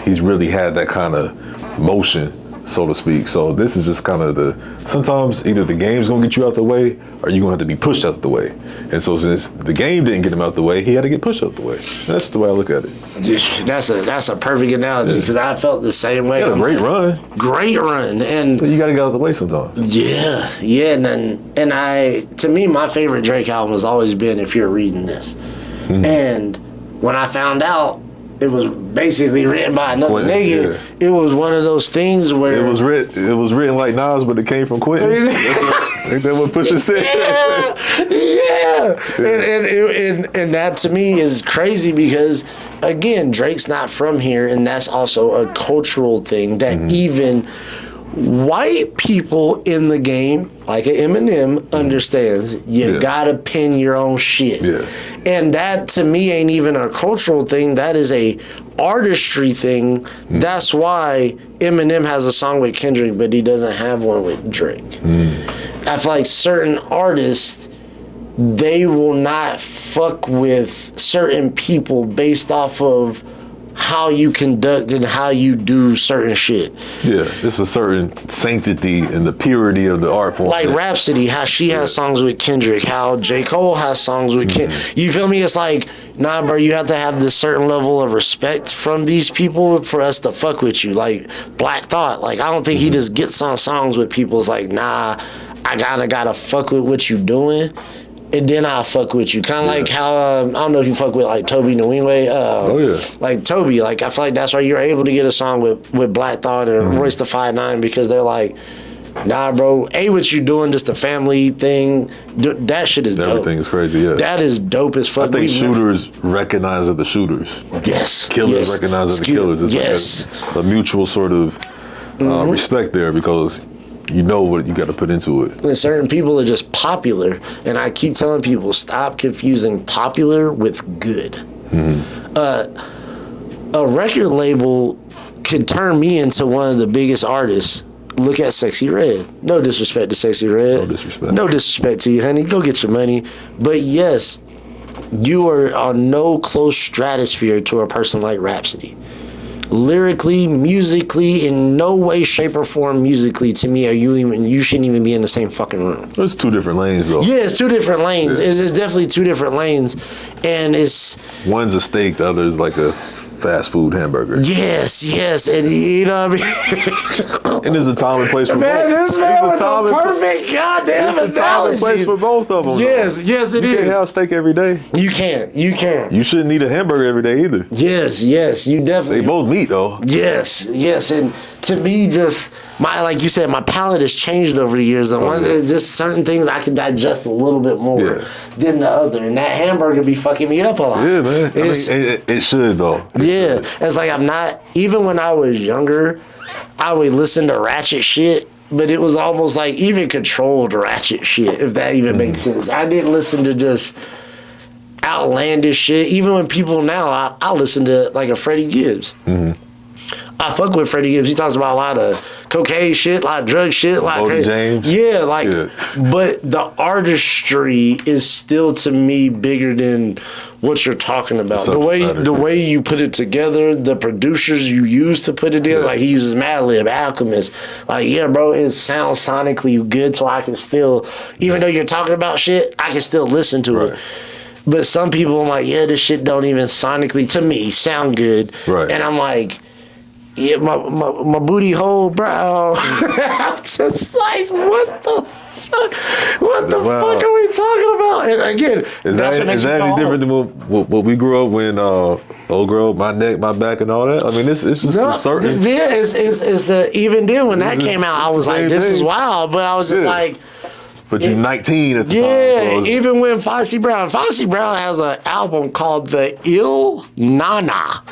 he's really had that kind of motion, so to speak. So this is just kind of sometimes either the game's gonna get you out the way or you're gonna have to be pushed out the way. And so since the game didn't get him out the way, he had to get pushed out the way. That's the way I look at it. That's a perfect analogy because I felt the same way. He had a great run. Great run. And but you gotta get out of the way sometimes. Yeah. And to me, my favorite Drake album has always been If You're Reading This. And when I found out it was basically written by another nigga, it was one of those things where it was written like Nas, but it came from Quentin. Ain't that what Pusha said? Yeah. And that to me is crazy because again, Drake's not from here, and that's also a cultural thing that even white people in the game, like an Eminem, understands you gotta pin your own shit. And that to me ain't even a cultural thing, that is a artistry thing. That's why Eminem has a song with Kendrick, but he doesn't have one with Drake. I feel like certain artists, they will not fuck with certain people based off of how you conduct and how you do certain shit. Yeah, it's a certain sanctity and the purity of the art form. Like Rhapsody, how she has songs with Kendrick, how J. Cole has songs with Kendrick. You feel me? It's like, nah, bro, you have to have this certain level of respect from these people for us to fuck with you. Like Black Thought, like I don't think he just gets on songs with people. It's like, nah, I gotta fuck with what you doing. And then I'll fuck with you. Kind of like how, I don't know if you fuck with like Toby Nwingwe. Like Toby, like I feel like that's why you're able to get a song with Black Thought and Royce the 5'9" because they're like, nah, bro, what you doing, just a family thing. That shit is dope. Everything is crazy, That is dope as fuck. I think shooters recognize other shooters. Killers recognize other killers. It's like a mutual sort of respect there because you know what you got to put into it. And certain people are just popular, and I keep telling people, stop confusing popular with good. A record label could turn me into one of the biggest artists. Look at Sexy Red. No disrespect to Sexy Red. No disrespect to you, honey. Go get your money. But yes, you are on no close stratosphere to a person like Rhapsody. Lyrically, musically, in no way, shape, or form musically, to me, you shouldn't even be in the same fucking room. It's two different lanes, though. Yeah, it's two different lanes. It's definitely two different lanes. And it's... One's a steak, the other is like a fast food hamburger. Yes. And you know what I mean? And there's a time and place for both. Man, this man was the perfect goddamn analogy. There's a time and place for both of them. Yes, it is. You can't have steak every day. You can't. You shouldn't eat a hamburger every day either. Yes, you definitely. They both meat, though. Yes. And to me, just like you said, my palate has changed over the years. And just certain things I can digest a little bit more than the other. And that hamburger be fucking me up a lot. Yeah, man. I mean, it should, though. Yeah. It's like I'm not, even when I was younger, I would listen to ratchet shit, but it was almost like even controlled ratchet shit, if that even makes sense. I didn't listen to just outlandish shit. Even when people now, I listen to like a Freddie Gibbs. I fuck with Freddie Gibbs. He talks about a lot of cocaine shit, a lot of drug shit, like James. Yeah, but the artistry is still to me bigger than what you're talking about. The way you put it together, the producers you use to put it in, like he uses Madlib, Alchemist. Like, yeah, bro, it sounds sonically good, so I can still, even though you're talking about shit, I can still listen to it. But some people, I'm like, yeah, this shit don't even sonically, to me, sound good. And I'm like, yeah, my booty hole, bro. I'm just like, what the What the fuck are we talking about? And again, is that any different than what we grew up when? Old girl, my neck, my back, and all that. I mean, it's just a certain. Yeah, it's even then when that came out, I was like, this is wild. But I was just like. But you're 19 at the time. Yeah, even when Foxy Brown has an album called The Il Nana.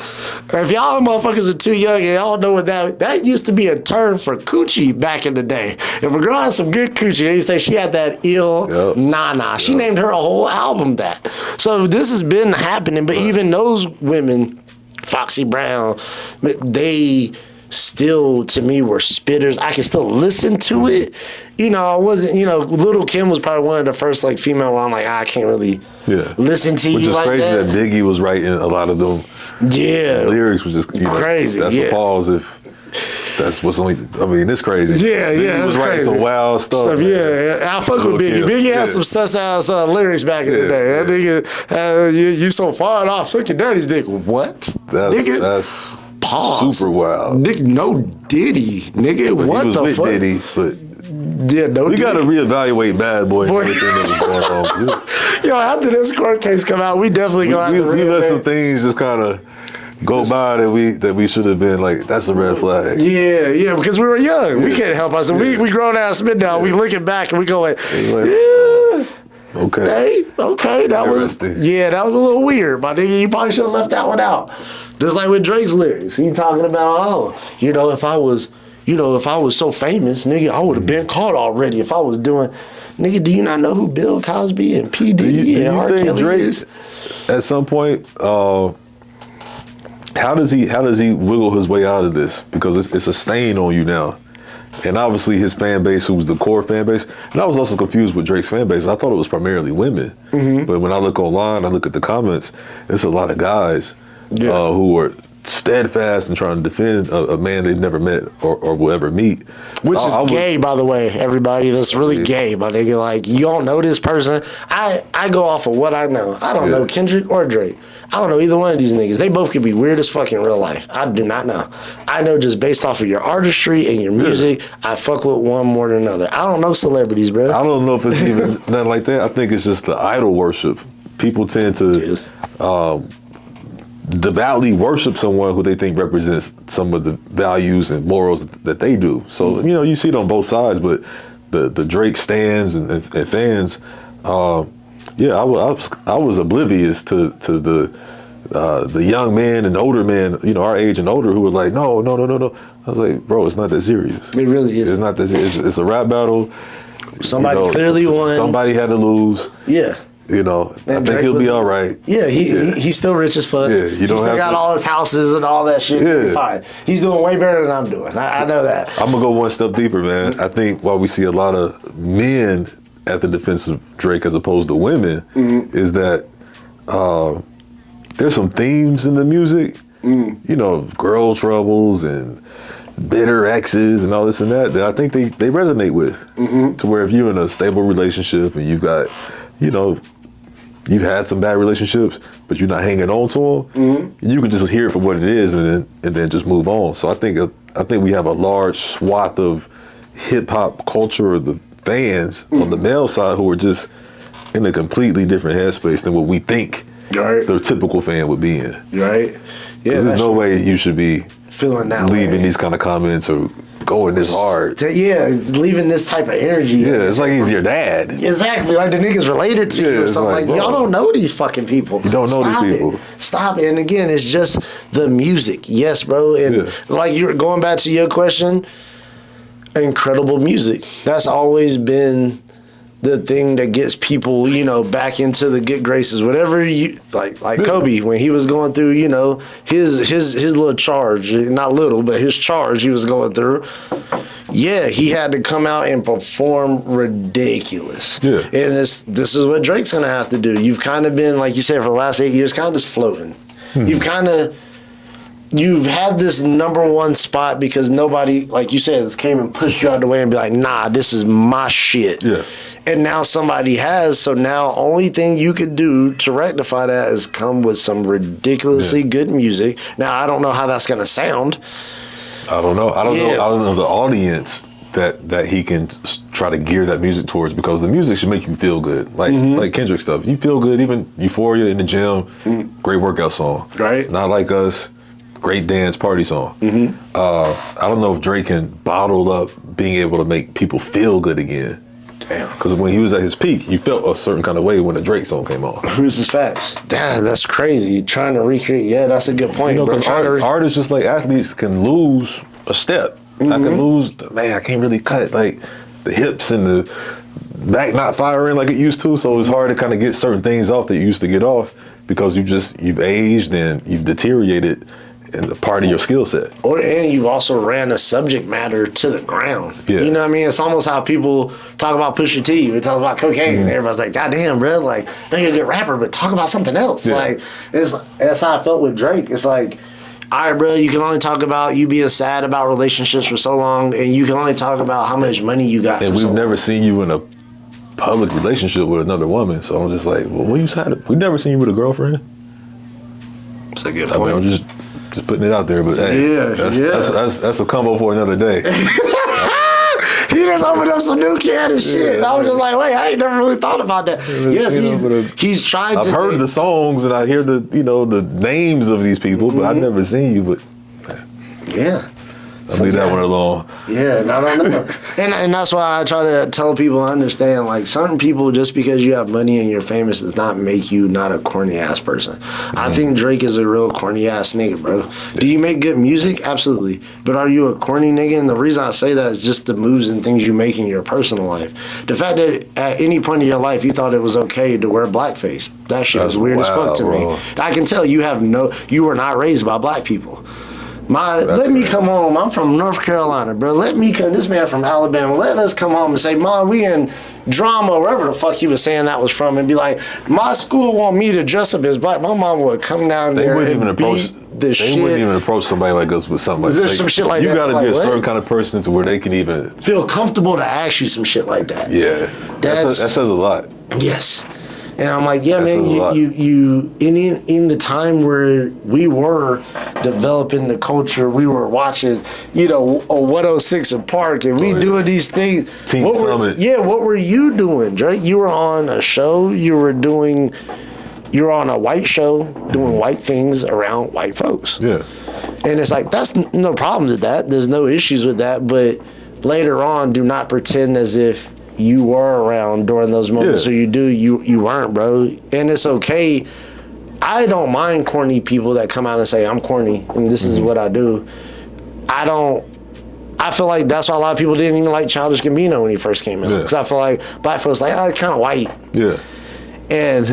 If y'all motherfuckers are too young and y'all know what that used to be a term for coochie back in the day. If a girl has some good coochie, they say she had that Il Nana. She named her a whole album that. So this has been happening, but even those women, Foxy Brown, they still to me were spitters. I can still listen to it. You know, I wasn't, Little Kim was probably one of the first like female where I'm like, I can't really listen to you like that. Which is crazy that Biggie was writing a lot of them. Yeah. The lyrics was just crazy. That's a pause if that's what's only, I mean, it's crazy. Yeah, Biggie was writing some wild stuff. Yeah, I fuck with Biggie. Biggie had some sus-ass lyrics back in the day. That nigga, you so far off, suck your daddy's dick. What? That's pause. Super wild. Nigga, no Diddy. Nigga, but what the fuck? Diddy, but yeah, no we Diddy. Gotta reevaluate Bad Boy and everything that was going on. Yo, after this court case come out, we definitely gonna have to we let some things just kind of go by that we should have been like, that's a red flag. Yeah, because we were young. We can't help ourselves. We grown ass men now. We looking back and we go like, yeah. Okay. Hey, okay. That was a little weird, my nigga. You probably should have left that one out. Just like with Drake's lyrics. He talking about, if I was so famous, nigga, I would have been caught already if I was doing. Nigga, do you not know who Bill Cosby and P. Diddy and R. Kelly Drake is? At some point, how does he wiggle his way out of this? Because it's a stain on you now. And obviously his fan base, who was the core fan base, and I was also confused with Drake's fan base. I thought it was primarily women. Mm-hmm. But when I look online, I look at the comments, it's a lot of guys who are steadfast in trying to defend a man they've never met or will ever meet. Which is gay, by the way, everybody. That's really gay, my nigga. Like, you don't know this person. I go off of what I know. I don't know Kendrick or Drake. I don't know either one of these niggas. They both could be weird as fuck in real life. I do not know. I know just based off of your artistry and your music, I fuck with one more than another. I don't know celebrities, bro. I don't know if it's even nothing like that. I think it's just the idol worship. People tend to devoutly worship someone who they think represents some of the values and morals that they do. So, you see it on both sides, but the Drake stans and fans, I was oblivious to the young men and older men, our age and older, who were like, no. I was like, bro, it's not that serious. It really is. It's not that serious. It's a rap battle. Somebody clearly won. Somebody had to lose. Yeah. I think he'll be all right. Yeah, he's still rich as fuck. Yeah, he still got all his houses and all that shit. Yeah. Fine. He's doing way better than I'm doing. I know that. I'm going to go one step deeper, man. I think while we see a lot of men at the defense of Drake as opposed to women, is that there's some themes in the music, girl troubles and bitter exes and all this and that I think they resonate with. To where if you're in a stable relationship and you've got, you've had some bad relationships, but you're not hanging on to them, you can just hear it for what it is and then just move on. So I think we have a large swath of hip hop culture, of the fans on the male side, who are just in a completely different headspace than what we think the typical fan would be in. Right. Yeah. There's no way you should be feeling that leaving way. These kind of comments or going this hard. Leaving this type of energy. Yeah, it's like he's your dad. Exactly, like the nigga's related to you or something. Like, y'all don't know these fucking people. You don't know these people. Stop it. And again, it's just the music. Yes, bro. And like you're going back to your question, incredible music. That's always been the thing that gets people, back into the good graces. Whatever you like Kobe, when he was going through, his little charge, not little, but his charge he was going through. Yeah, he had to come out and perform ridiculous. Yeah. And this is what Drake's gonna have to do. You've kind of been, like you said, for the last 8 years, kind of just floating. You've had this number one spot because nobody, like you said, came and pushed you out of the way and be like, nah, this is my shit. Yeah. And now somebody has, so now only thing you could do to rectify that is come with some ridiculously good music. Now, I don't know how that's going to sound. I don't know. I don't know the audience that he can try to gear that music towards, because the music should make you feel good. Like Kendrick stuff, you feel good. Even Euphoria in the gym, great workout song. Right. Not Like Us, great dance party song. I don't know if Drake can bottle up being able to make people feel good again. Damn. Because when he was at his peak, you felt a certain kind of way when a Drake song came on. Who's his facts? Damn, that's crazy. Trying to recreate. Yeah, that's a good point, bro. Artists, just like athletes, can lose a step. I can lose, I can't really cut like the hips and the back not firing like it used to. So it's hard to kind of get certain things off that you used to get off, because you've aged and you've deteriorated in the part of your skill set. And you've also ran a subject matter to the ground. Yeah. You know what I mean? It's almost how people talk about Pusha T. We talk about cocaine, and everybody's like, God damn, bro, like, now you're a good rapper, but talk about something else. Yeah. Like, that's how I felt with Drake. It's like, all right, bro, you can only talk about you being sad about relationships for so long, and you can only talk about how much money you got. And we've never seen you in a public relationship with another woman. So I'm just like, well, when you sad, we've never seen you with a girlfriend. That's a good point. I mean, I'm just putting it out there, but hey, that's a combo for another day. He just opened up some new can of shit. And I was just like, wait, I ain't never really thought about that. Yes, he's trying to. I've heard the songs and I hear the names of these people, but I've never seen you. But yeah. I'll leave that one alone. Yeah, I don't know. and that's why I try to tell people, I understand, like, certain people, just because you have money and you're famous does not make you not a corny ass person. I think Drake is a real corny ass nigga, bro. Yeah. Do you make good music? Absolutely. But are you a corny nigga? And the reason I say that is just the moves and things you make in your personal life. The fact that at any point in your life you thought it was okay to wear blackface, that shit is weird as fuck to me. I can tell you were not raised by black people. Let me come home. I'm from North Carolina, bro. Let me come. This man from Alabama. Let us come home and say, Mom, we in drama, wherever the fuck he was saying that was from, and be like, my school want me to dress up as black. My mom would come down there and beat the shit. They wouldn't even approach somebody like us with something like that. There's some shit like that. You got to be a certain kind of person to where they can even feel comfortable to ask you some shit like that. Yeah, that says a lot. Yes. And I'm like, yeah, man, you in the time where we were developing the culture, we were watching, a 106 in Park, and we doing these things. Team Summit. What were you doing, Drake? You were on a show. You were on a white show doing white things around white folks. Yeah. And it's like, that's no problem with that. There's no issues with that. But later on, do not pretend as if you were around during those moments, or you weren't, bro. And it's okay. I don't mind corny people that come out and say, I'm corny, and this is what I do. I feel like that's why a lot of people didn't even like Childish Gambino when he first came out. Because I feel like black folks like, it's kind of white. Yeah. And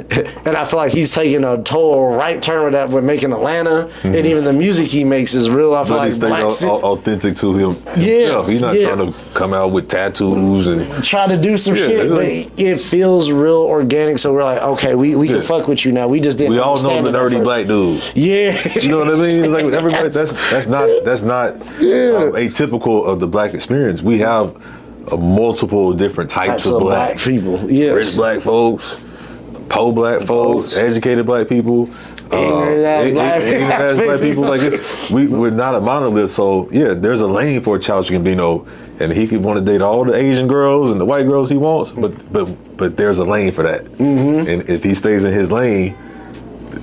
I feel like he's taking a total right turn with that with making Atlanta, and even the music he makes is real. I feel like black authentic to himself. He's not trying to come out with tattoos and try to do some shit, but it feels real organic. So we're like, okay, we can fuck with you now. We just didn't. We all know the nerdy black dude. Yeah, you know what I mean. It's like everybody. That's not atypical of the black experience. We have multiple different types of black people. Yes, rich black folks. Poor black folks, educated black people, ignorant black people. Like we're not a monolith. So yeah, there's a lane for Childish Gambino, and he could want to date all the Asian girls and the white girls he wants. But there's a lane for that. And if he stays in his lane,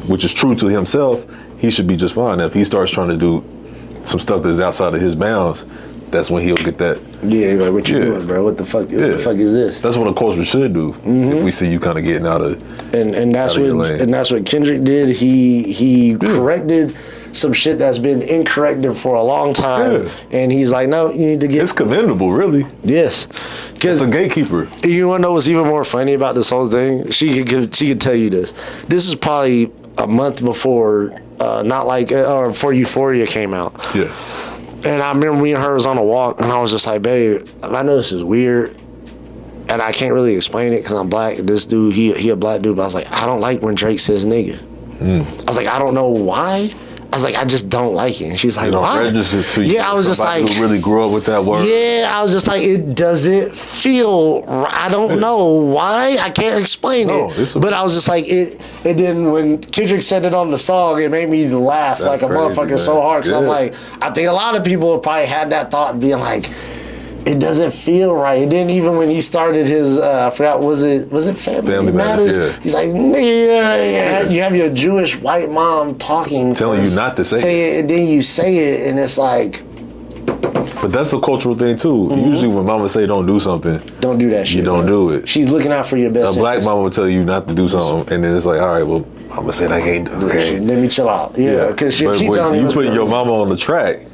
which is true to himself, he should be just fine. Now, if he starts trying to do some stuff that's outside of his bounds, that's when he'll get that. Yeah, like, what you doing, bro? What the fuck? What the fuck is this? That's what a culture should do. If we see you kind of getting out of and that's what Kendrick did. He corrected some shit that's been incorrected for a long time, and he's like, no, you need to get. It's commendable, really. Yes, because a gatekeeper. You want to know what's even more funny about this whole thing? She could tell you this. This is probably a month before, before Euphoria came out. Yeah. And I remember me and her was on a walk, and I was just like, babe, I know this is weird, and I can't really explain it because I'm black. This dude, he a black dude, but I was like, I don't like when Drake says nigga. I was like, I don't know why. I was like, I just don't like it. And she's like, why? I was just like, who really grew up with that word. Yeah, I was just like, it doesn't feel. I don't know why. I can't explain it. But I was just like, it didn't. When Kendrick said it on the song, it made me laugh like a motherfucker so hard. Because I'm like, I think a lot of people have probably had that thought, being like, it doesn't feel right. It didn't even when he started his, I forgot, was it Family Matters? Yeah. He's like, nigga, you have your Jewish white mom talking. Telling you not to say it. And then you say it, and it's like. But that's a cultural thing, too. Usually when mama say don't do something. Don't do that shit. You don't do it. She's looking out for your best A black interest. mama will tell you not to do something, and then it's like, all right, well, mama said I can't do it. Let me chill out. Yeah, because she But telling when me you put your mama on the track,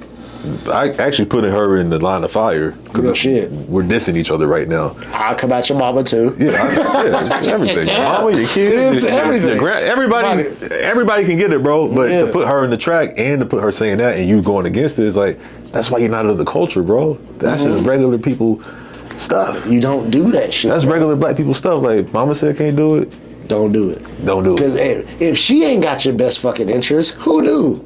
I actually putting her in the line of fire because we're dissing each other right now. I'll come at your mama too. Yeah, everything. Your mama, your kids, everything. Everybody can get it, bro. But to put her in the track and to put her saying that and you going against it is like, that's why you're not of the culture, bro. That's just regular people stuff. You don't do that shit. That's regular black people stuff. Like, mama said can't do it. Don't do it. Don't do it. Because if she ain't got your best fucking interest, who do?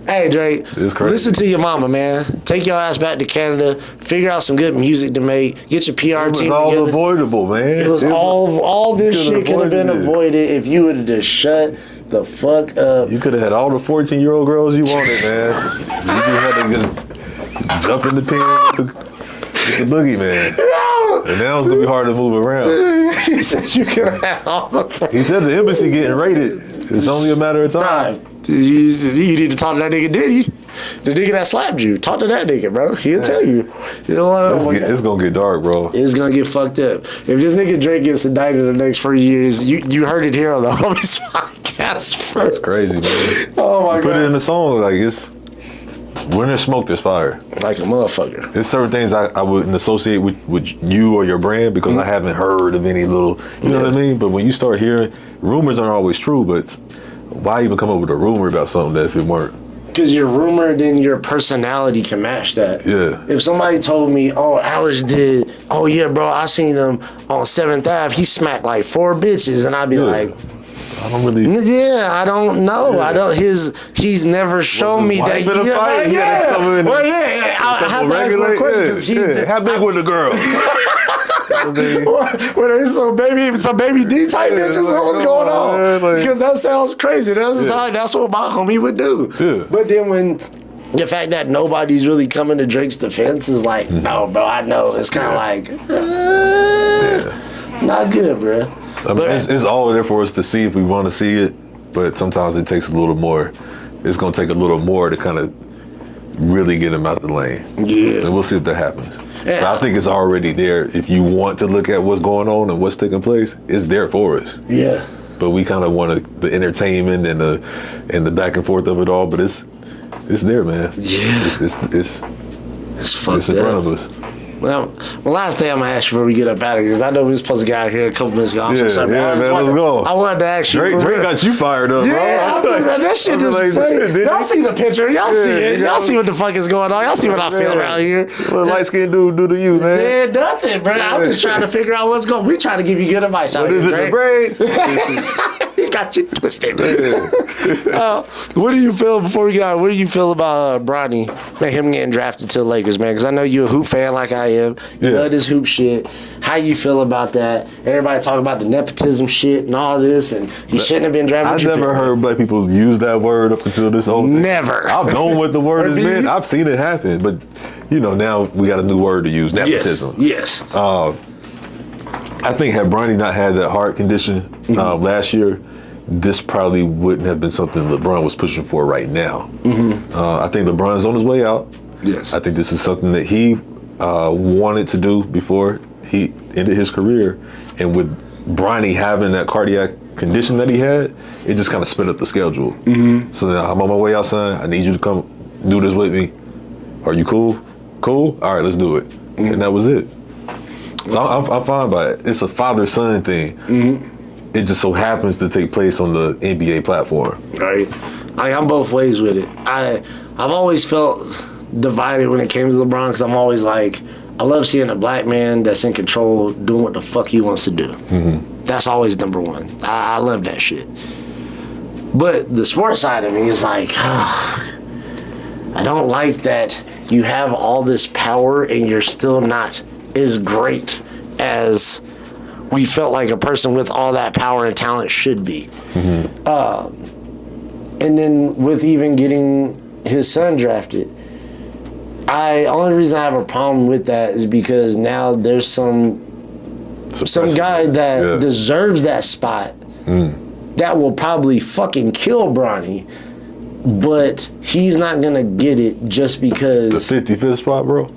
Hey, Drake, listen to your mama, man. Take your ass back to Canada. Figure out some good music to make. Get your PR team together. It was all avoidable, man. It was all this shit could have been avoided if you would have just shut the fuck up. You could have had all the 14-year-old girls you wanted, man. You just had to just jump in the pen with the boogeyman. And now it's going to be hard to move around. He said you could have had all the... He said the embassy getting raided. It's only a matter of time. You need to talk to that nigga Diddy. The nigga that slapped you. Talk to that nigga, bro. He'll tell you. It's gonna get dark, bro. It's gonna get fucked up. If this nigga Drake gets indicted in the next 4 years, you heard it here on the Homies podcast first. That's crazy, man. Oh my God. Put it in the song, like it's when there's smoke, there's fire. Like a motherfucker. There's certain things I wouldn't associate with you or your brand because I haven't heard of any little, you know what I mean? But when you start hearing, rumors aren't always true, but why even come up with a rumor about something that if it weren't? Because your rumor, then your personality can match that. Yeah. If somebody told me, oh, Ellis did, oh yeah, bro, I seen him on 7th Ave, he smacked like 4 bitches, and I'd be like, I don't really. Yeah, I don't know. Yeah. He's never shown me that. I have to ask more questions. How big was the girl? Some baby D type bitches. What's going on? Because that sounds crazy. That's what my homie would do. Yeah. But then when the fact that nobody's really coming to Drake's defense is like, no, bro, I know. It's kind of like, not good, bro. I mean, it's all there for us to see if we want to see it, but sometimes it takes a little more. It's going to take a little more to kind of really get him out the lane. Yeah. And we'll see if that happens. Yeah. I think it's already there. If you want to look at what's going on and what's taking place, it's there for us. Yeah. But we kind of want the entertainment and the back and forth of it all, but it's there, man. Yeah. It's fucked in up. front of us. Well, last thing I'm gonna ask you before we get up out of here, because I know we were supposed to get out here a couple minutes ago. Man, let's go. I wanted to ask you. Drake got you fired up, yeah, bro. Yeah, that shit is funny. Y'all see the picture. Y'all see it. Y'all see what the fuck is going on. Y'all see what I feel around here. What light skinned dude do to you, man? Yeah, nothing, bro. I'm just trying to figure out what's going on. We trying to give you good advice out here, Drake. What is it, the braids? He got you twisted. What do you feel, before we get out, what do you feel about Bronny, him getting drafted to the Lakers, man? Because I know you're a hoop fan like I am. You love this hoop shit. How you feel about that? Everybody talking about the nepotism shit and all this, and he shouldn't have been drafted. I've never heard black people use that word up until this whole thing. Never. I've known what the word has been. I've seen it happen, but now we got a new word to use, nepotism. Yes. I think had Bronny not had that heart condition last year, this probably wouldn't have been something LeBron was pushing for right now. I think LeBron's on his way out. Yes. I think this is something that he wanted to do before he ended his career. And with Bronny having that cardiac condition that he had, it just kind of sped up the schedule. So now I'm on my way out, son. I need you to come do this with me. Are you cool? Cool? All right, let's do it. And that was it. So I'm fine by it. It's a father-son thing. It just so happens to take place on the NBA platform. Right. I'm both ways with it. I've always felt divided when it came to LeBron, because I'm always like, I love seeing a black man that's in control doing what the fuck he wants to do. That's always number one. I love that shit. But the sports side of me is like, I don't like that you have all this power and you're still not as great as we felt like a person with all that power and talent should be. And then with even getting his son drafted, Only reason I have a problem with that is because now there's some guy that deserves that spot that will probably fucking kill Bronny, but he's not gonna get it just because the 55th spot, bro.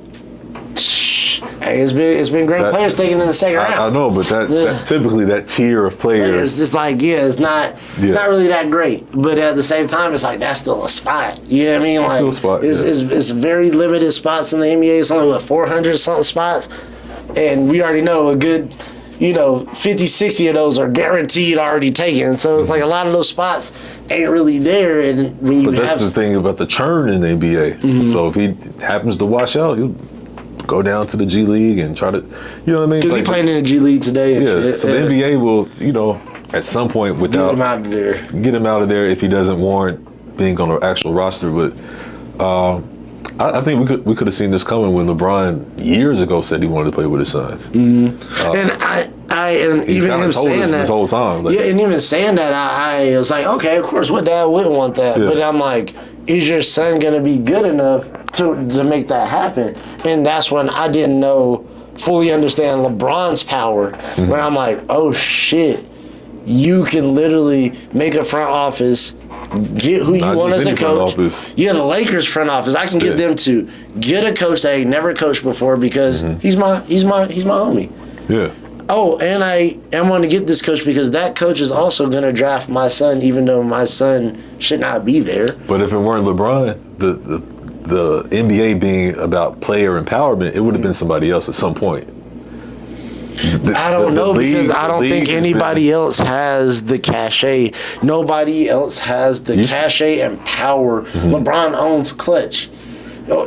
Hey, it's been great players taken in the second round. I know, but that typically that tier of players, it's like it's not really that great. But at the same time, it's like that's still a spot. You know what I mean? Like still a spot. It's very limited spots in the NBA. It's only 400 something spots, and we already know a good 50, 60 of those are guaranteed already taken. So it's like a lot of those spots ain't really there. And when you that's the thing about the churn in the NBA. So if he happens to wash out, he'll go down to the G League and try to, you know what I mean? Because he playing in the G League today. And shit. So the NBA will, at some point, without get him out of there if he doesn't warrant being on the actual roster. But I think we could have seen this coming when LeBron years ago said he wanted to play with his sons. And even him saying that this whole time, and even saying that, I was like, okay, of course, what dad wouldn't want that? Yeah. But I'm like, is your son gonna be good enough to make that happen? And that's when I didn't fully understand LeBron's power. When I'm like, oh shit, you can literally make a front office, get who you want as a coach. Yeah, the Lakers front office. I can get them to get a coach that ain't never coached before because he's my homie. Yeah. Oh, and I am going to get this coach because that coach is also going to draft my son, even though my son should not be there. But if it weren't LeBron, the NBA being about player empowerment, it would have been somebody else at some point. I don't know because I don't think anybody else has the cachet. Nobody else has the cachet and power. LeBron owns Clutch.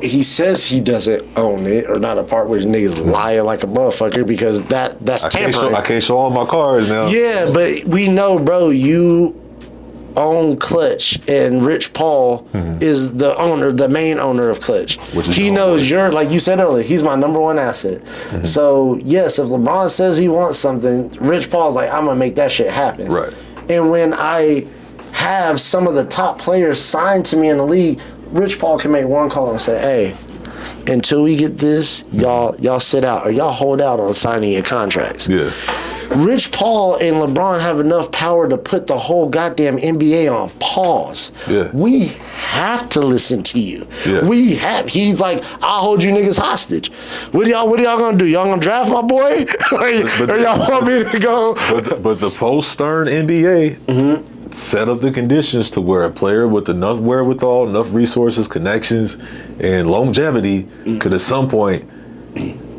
He says he doesn't own it or not a part where niggas lying like a motherfucker because that's tampering. I can't show all my cards now. Yeah, but we know, bro, you own Clutch and Rich Paul is the main owner of Clutch. He knows like you said earlier, he's my number one asset. So yes, if LeBron says he wants something, Rich Paul's like, I'm gonna make that shit happen. Right. And when I have some of the top players signed to me in the league, Rich Paul can make one call and say, hey, until we get this, y'all sit out or y'all hold out on signing your contracts. Yeah. Rich Paul and LeBron have enough power to put the whole goddamn NBA on pause. Yeah. We have to listen to you. Yeah. He's like, I'll hold you niggas hostage. What are y'all gonna do? Y'all gonna draft my boy? or y'all want me to go? But the post-Stern NBA set up the conditions to where a player with enough wherewithal, enough resources, connections, and longevity could at some point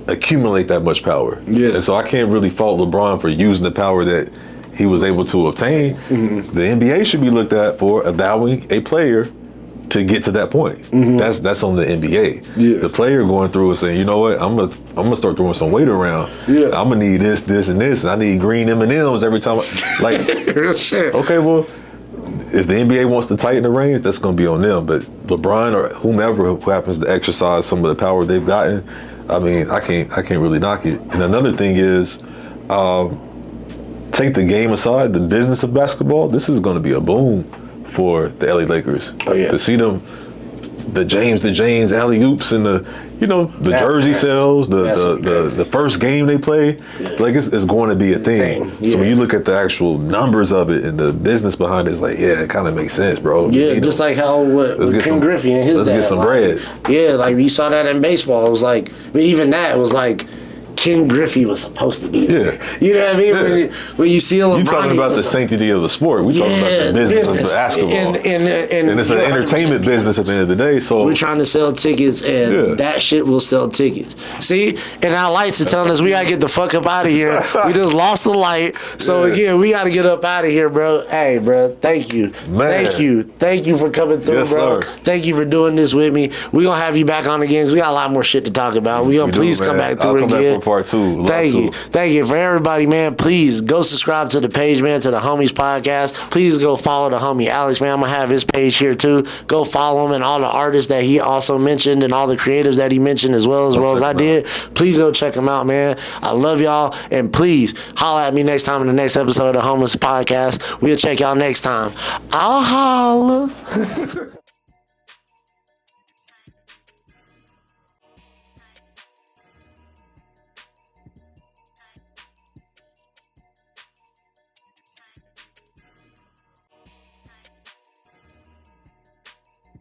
accumulate that much power. Yeah. And so I can't really fault LeBron for using the power that he was able to obtain. The NBA should be looked at for allowing a player to get to that point. That's on the NBA. Yeah. The player going through and saying, you know what, I'm gonna start throwing some weight around. Yeah. I'm gonna need this, and this, and I need green M&Ms every time. Okay, well, if the NBA wants to tighten the reins, that's gonna be on them. But LeBron or whomever who happens to exercise some of the power they've gotten, I mean, I can't really knock it. And another thing is, take the game aside, the business of basketball, this is gonna be a boom for the LA Lakers. Oh, yeah. To see them, the James alley-oops and the jersey sales, the first game they play, like it's going to be a thing. So when you look at the actual numbers of it and the business behind it, it's like, yeah, it kind of makes sense, bro. Yeah, just like how Ken Griffey and his dad. Let's get some bread. Yeah, like you saw that in baseball. It was like, but even that was like, Ken Griffey was supposed to be there. Yeah. You know what I mean? Yeah. When you see LeBron, you're talking about the sanctity of the sport. We're talking about the business of basketball. And it's an entertainment business at the end of the day. So we're trying to sell tickets, and that shit will sell tickets. See? And our lights are telling us we got to get the fuck up out of here. We just lost the light. So again, we got to get up out of here, bro. Hey, bro, thank you. Man. Thank you for coming through, bro. Sir. Thank you for doing this with me. We're going to have you back on again because we got a lot more shit to talk about. We're going to please come back through again. Part two. Thank you for everybody, man. Please go subscribe to the page, man, to the Homies Podcast. Please go follow the homie Alex, man. I'm gonna have his page here too. Go follow him and all the artists that he also mentioned and all the creatives that he mentioned as well as I did. Please go check him out, man. I love y'all, and please holla at me next time in the next episode of the Homies Podcast. We'll check y'all next time. I'll holla.